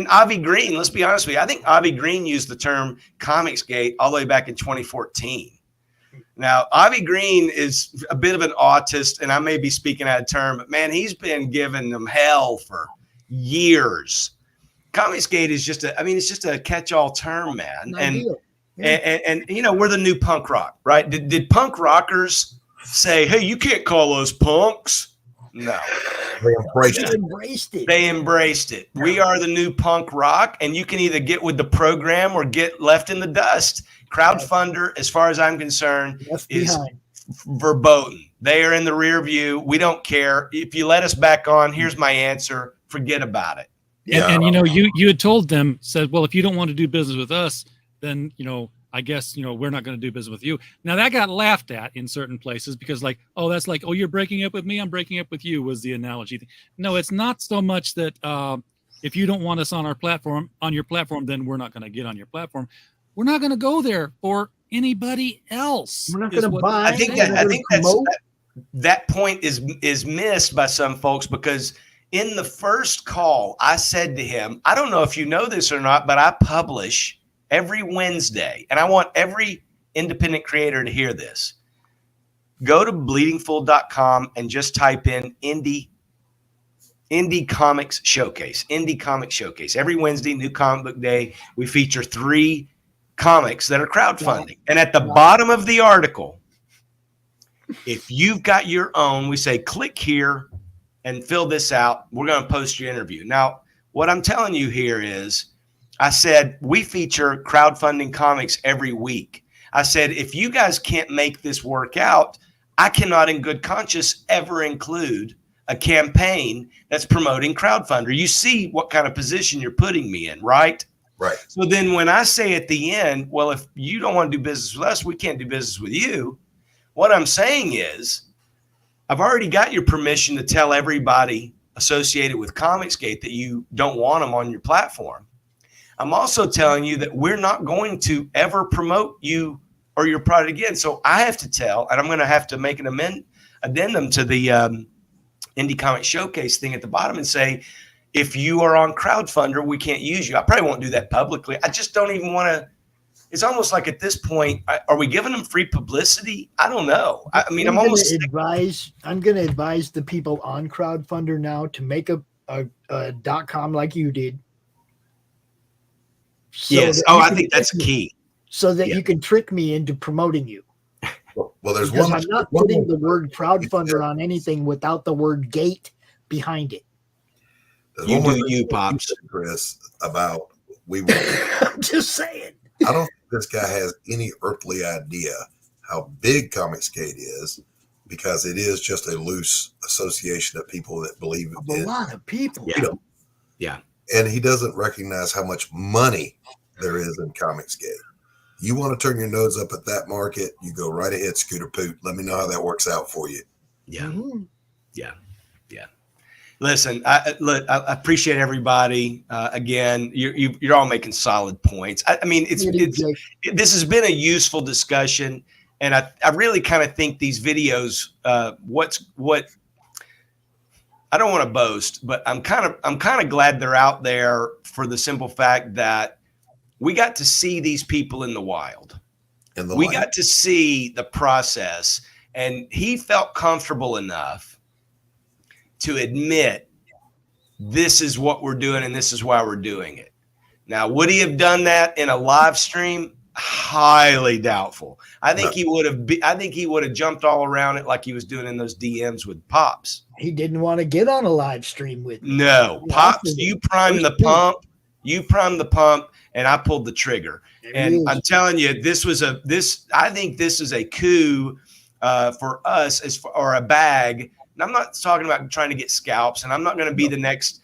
Avi Green. Let's be honest with you. I think Avi Green used the term Comicsgate all the way back in 2014. Now, Avi Green is a bit of an autist, and I may be speaking out of turn, but man, he's been giving them hell for years. Comicsgate is just it's just a catch-all term, man. And you know, we're the new punk rock, right? Did punk rockers say, hey, you can't call us punks? No. They embraced it. They embraced it. We are the new punk rock, and you can either get with the program or get left in the dust. Crowdfundr, as far as I'm concerned, is verboten. They are in the rear view. We don't care. If you let us back on, here's my answer. Forget about it. And you know, you had told them, said, well, if you don't want to do business with us, then, you know, I guess, you know, we're not going to do business with you. Now that got laughed at in certain places because like, oh, that's like, oh, you're breaking up with me, I'm breaking up with you was the analogy. No, it's not so much that if you don't want us on your platform, then we're not going to get on your platform. We're not going to go there for anybody else. We're not going to buy. I think that point is missed by some folks because in the first call, I said to him, I don't know if you know this or not, but I publish every Wednesday, and I want every independent creator to hear this. Go to bleedingfull.com and just type in Indie Comics Showcase. Indie Comics Showcase. Every Wednesday, New Comic Book Day, we feature 3 comics that are crowdfunding. And at the bottom of the article, if you've got your own, we say click here and fill this out. We're going to post your interview. Now, what I'm telling you here is, I said, we feature crowdfunding comics every week. I said, if you guys can't make this work out, I cannot in good conscience ever include a campaign that's promoting Crowdfundr. You see what kind of position you're putting me in, right? Right. So then when I say at the end, well, if you don't want to do business with us, we can't do business with you. What I'm saying is, I've already got your permission to tell everybody associated with Comicsgate that you don't want them on your platform. I'm also telling you that we're not going to ever promote you or your product again. So I have to tell, and I'm going to have to make an addendum to the Indie Comic Showcase thing at the bottom and say, if you are on Crowdfundr, we can't use you. I probably won't do that publicly. I just don't even want to. It's almost like at this point, are we giving them free publicity? I don't know. I mean, I'm going to advise the people on Crowdfundr now to make a .com like you did. So yes. Oh, I think that's key. So that you can trick me into promoting you. Well, there's because one. I'm not putting the word Crowdfundr on anything without the word gate behind it. You do you, Pops. Chris, about I'm just saying. I don't think this guy has any earthly idea how big Comicsgate is, because it is just a loose association of people that believe in a lot of people. Yeah. And he doesn't recognize how much money there is in Comicsgate. You want to turn your nose up at that market, you go right ahead, Scooter Poot. Let me know how that works out for you. Yeah. Mm-hmm. Yeah. Listen, I appreciate everybody. Again, you're all making solid points. I mean, this has been a useful discussion, and I really kind of think these videos, what I don't want to boast, but I'm kind of glad they're out there for the simple fact that we got to see these people in the wild. We got to see the process, and he felt comfortable enough to admit this is what we're doing and this is why we're doing it. Now, would he have done that in a live stream? Highly doubtful. I think he would have jumped all around it like he was doing in those DMs with Pops. He didn't want to get on a live stream with me. No, Pops, you primed the pump. You primed the pump, and I pulled the trigger. And I'm telling you, I think this is a coup for us or a bag. And I'm not talking about trying to get scalps, and I'm not going to be the next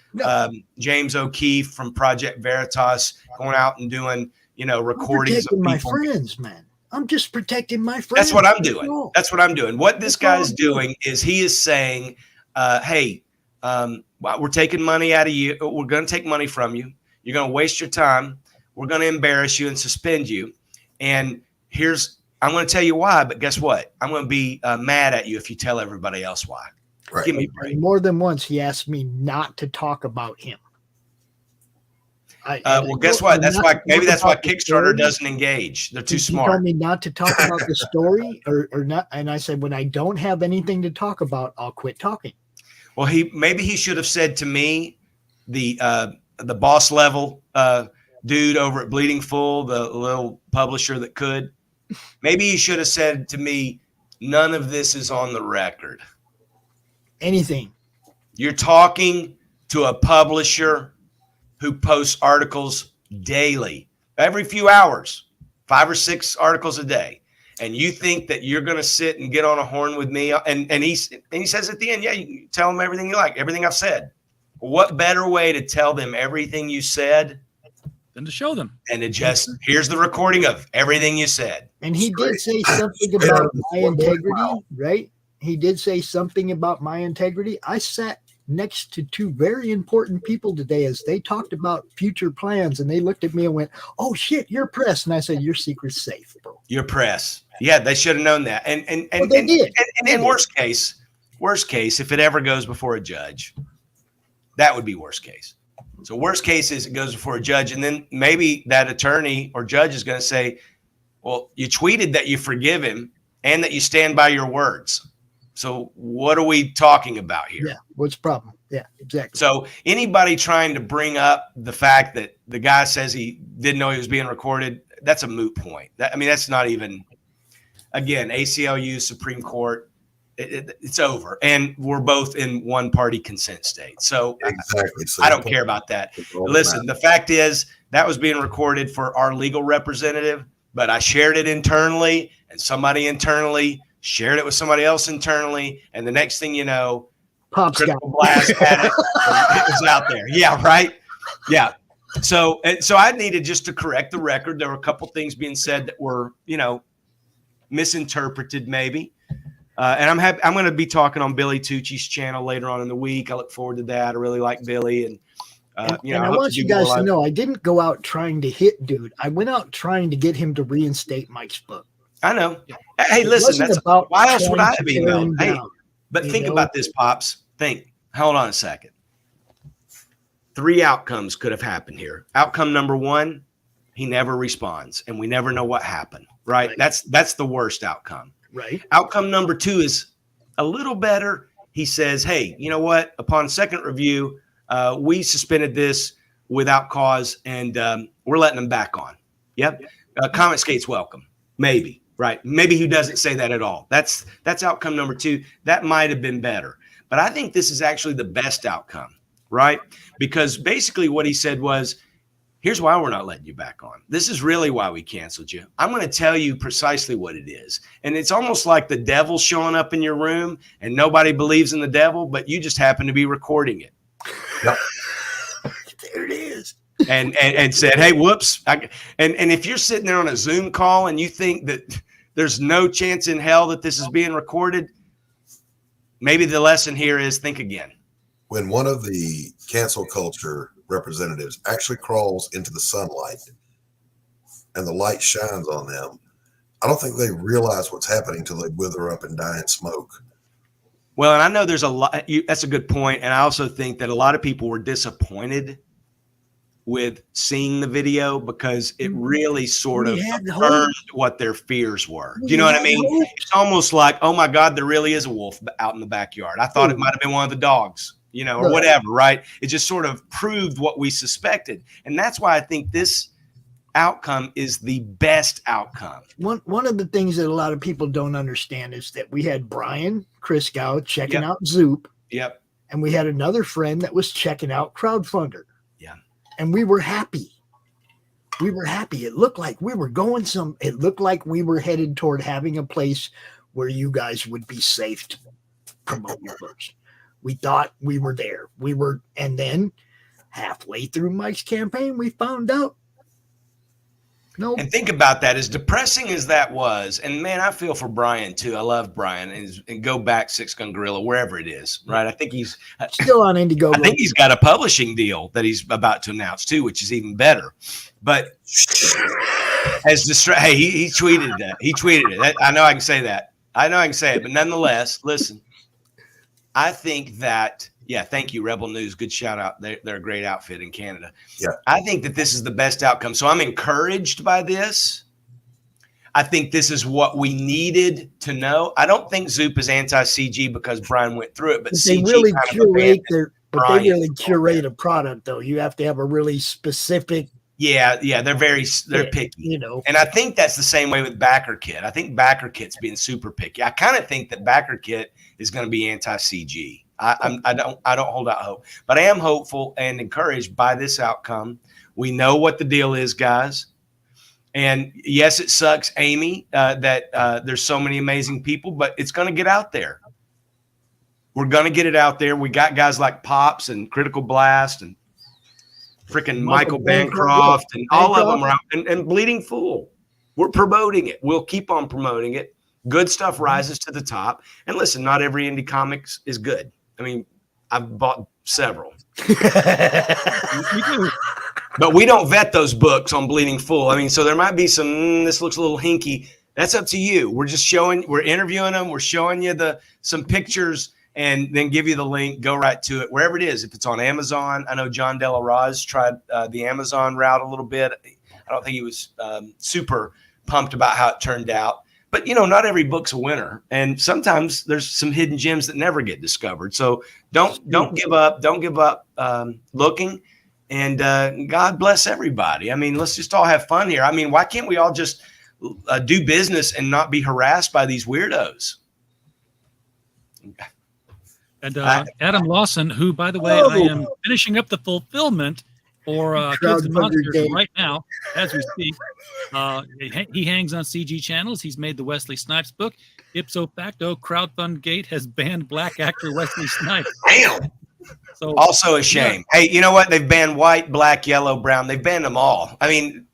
James O'Keefe from Project Veritas going out and doing, recordings of people. My friends, man. I'm just protecting my friends. That's what I'm doing. That's what I'm doing. What this guy's doing is he is saying, hey, we're taking money out of you. We're going to take money from you. You're going to waste your time. We're going to embarrass you and suspend you. And I'm going to tell you why, but guess what? I'm going to be mad at you if you tell everybody else why. Right. Give me a break. More than once, he asked me not to talk about him. Well, guess what? That's why Kickstarter doesn't engage. They're too smart. He told me not to talk about the story or not, and I said when I don't have anything to talk about, I'll quit talking. Well, maybe he should have said to me, the boss level dude over at Bleeding Full, the little publisher that could. Maybe he should have said to me, none of this is on the record. Anything. You're talking to a publisher who posts articles daily, every few hours, 5 or 6 articles a day. And you think that you're going to sit and get on a horn with me? And he says at the end, yeah, you tell them everything you like, everything I've said. What better way to tell them everything you said than to show them? And to just, here's the recording of everything you said. And he did say something about my integrity, right? He did say something about my integrity. I sat next to 2 very important people today as they talked about future plans, and they looked at me and went, oh shit, you're press. And I said, your secret's safe, bro. Your press. Yeah, they should have known that. And they did. And in worst case, if it ever goes before a judge, that would be worst case. So worst case is it goes before a judge, and then maybe that attorney or judge is going to say, well, you tweeted that you forgive him and that you stand by your words. So what are we talking about here? Yeah, what's the problem? Yeah, exactly. So anybody trying to bring up the fact that the guy says he didn't know he was being recorded, that's a moot point. That's not even, again, ACLU, Supreme Court, it's over. And we're both in one-party consent state. So, exactly. So I don't care about that. Listen, the fact is that was being recorded for our legal representative, but I shared it internally, and somebody internally shared it with somebody else internally, and the next thing you know, Critical Blast had it. It was out there. Yeah, right. Yeah. So I needed just to correct the record. There were a couple things being said that were, misinterpreted, maybe. And I'm going to be talking on Billy Tucci's channel later on in the week. I look forward to that. I really like Billy, and I want you guys to know I didn't go out trying to hit dude. I went out trying to get him to reinstate Mike's book. I know. Hey, listen, why else would I have emailed? Hey, but think about this, Pops. Hold on a second. 3 outcomes could have happened here. Outcome number 1, he never responds, and we never know what happened, right? That's the worst outcome. Right. Outcome number 2 is a little better. He says, hey, you know what? Upon second review, we suspended this without cause, and we're letting them back on. Yep. Comicsgate's welcome. Maybe. Right. Maybe he doesn't say that at all. That's outcome number 2. That might have been better. But I think this is actually the best outcome, right? Because basically what he said was, here's why we're not letting you back on. This is really why we canceled you. I'm going to tell you precisely what it is. And it's almost like the devil showing up in your room and nobody believes in the devil, but you just happen to be recording it. Yep. There it is. And said, hey, whoops. And if you're sitting there on a Zoom call and you think that there's no chance in hell that this is being recorded, maybe the lesson here is think again. When one of the cancel culture representatives actually crawls into the sunlight and the light shines on them, I don't think they realize what's happening until they wither up and die in smoke. Well, and I know there's a lot. That's a good point. And I also think that a lot of people were disappointed with seeing the video because it really sort of confirmed what their fears were. Do you know what I mean? It's almost like, oh my God, there really is a wolf out in the backyard. I thought it might have been one of the dogs, or whatever, right? It just sort of proved what we suspected. And that's why I think this outcome is the best outcome. One of the things that a lot of people don't understand is that we had Brian Christgau checking out Zoop. Yep. And we had another friend that was checking out Crowdfundr. And we were happy. We were happy. It looked like we were it looked like we were headed toward having a place where you guys would be safe to promote your books. We thought we were there. And then halfway through Mike's campaign, we found out. Nope. And think about that, as depressing as that was. And man, I feel for Brian too. I love Brian, and go back 6 Gun Gorilla, wherever it is, right? I think he's still on Indiegogo. I think he's got a publishing deal that he's about to announce too, which is even better. But he tweeted that. He tweeted it. I know I can say that. I know I can say it, but nonetheless, listen, I think that Yeah, thank you, Rebel News. Good shout out. They're a great outfit in Canada. Yeah. I think that this is the best outcome. So I'm encouraged by this. I think this is what we needed to know. I don't think Zoop is anti-CG because Brian went through it, but they CG really kind curate a product, though. You have to have a really specific. Yeah, they're picky, you know. And I think that's the same way with Backer Kit. I think Backer Kit's being super picky. I kind of think that Backer Kit is going to be anti-CG. I don't hold out hope, but I am hopeful and encouraged by this outcome. We know what the deal is, guys. And yes, it sucks, Amy, that there's so many amazing people, but it's going to get out there. We're going to get it out there. We got guys like Pops and Critical Blast and freaking Michael Bancroft and all of them are out, and Bleeding Fool. We're promoting it. We'll keep on promoting it. Good stuff rises to the top. And listen, not every indie comics is good. I mean, I've bought several. But we don't vet those books on Bleeding Fool. I mean, so there might be some, this looks a little hinky. That's up to you. We're just we're interviewing them. We're showing you some pictures and then give you the link. Go right to it, wherever it is. If it's on Amazon, I know John De La Raz tried the Amazon route a little bit. I don't think he was super pumped about how it turned out. But, not every book's a winner. And sometimes there's some hidden gems that never get discovered. So don't give up. Don't give up looking. And God bless everybody. I mean, let's just all have fun here. I mean, why can't we all just do business and not be harassed by these weirdos? And Adam Lawson, who, by the way, I am finishing up the fulfillment for Kids and Monsters right now, as we speak. He hangs on CG channels. He's made the Wesley Snipes book. Ipso facto, Crowdfundr has banned black actor Wesley Snipes. Damn. So, also a shame. Yeah. Hey, you know what? They've banned white, black, yellow, brown. They've banned them all. I mean,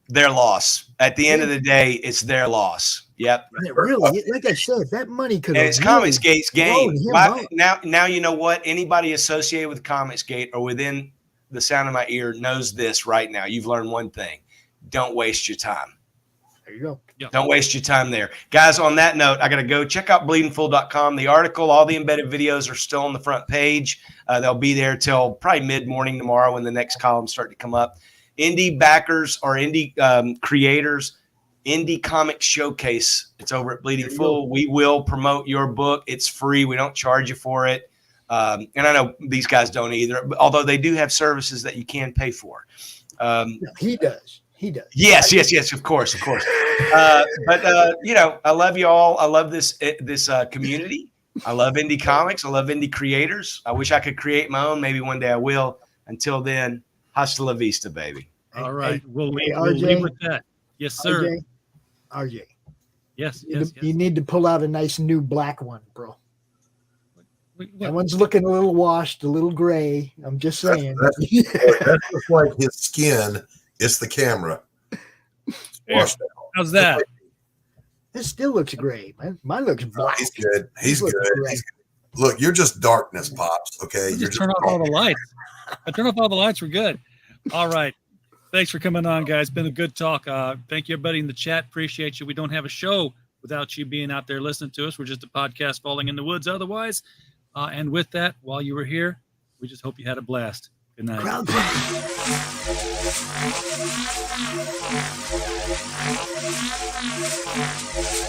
their loss. At the end of the day, it's their loss. Yep. Really, like I said, that money could have. It's Comicsgate's game. Now you know what? Anybody associated with Comicsgate or within the sound of my ear knows this right now. You've learned one thing. Don't waste your time. There you go. Yep. Don't waste your time there. Guys, on that note, I got to go. Check out bleedingfool.com. The article, all the embedded videos are still on the front page. They'll be there till probably mid-morning tomorrow when the next columns start to come up. Indie backers or indie creators, Indie Comic Showcase. It's over at Bleeding Fool. We will promote your book. It's free. We don't charge you for it. And I know these guys don't either, although they do have services that you can pay for. He does. He does. Yes, of course. But I love you all. I love this community. I love indie comics. I love indie creators. I wish I could create my own. Maybe one day I will. Until then, hasta la vista, baby. All right. We'll leave with that. Yes, sir. RJ. Yes. You need to pull out a nice new black one, bro. That one's looking a little washed, a little gray. I'm just saying. That's just like his skin. It's the camera. Washed out. How's that? It still looks gray, man. Mine looks black. He's good. He's good. Look, you're just darkness, Pops. Okay. You're just turn off all the lights. I turn off all the lights. We're good. All right. Thanks for coming on, guys. Been a good talk. Thank you, everybody in the chat. Appreciate you. We don't have a show without you being out there listening to us. We're just a podcast falling in the woods otherwise. And with that, while you were here, we just hope you had a blast. Good night.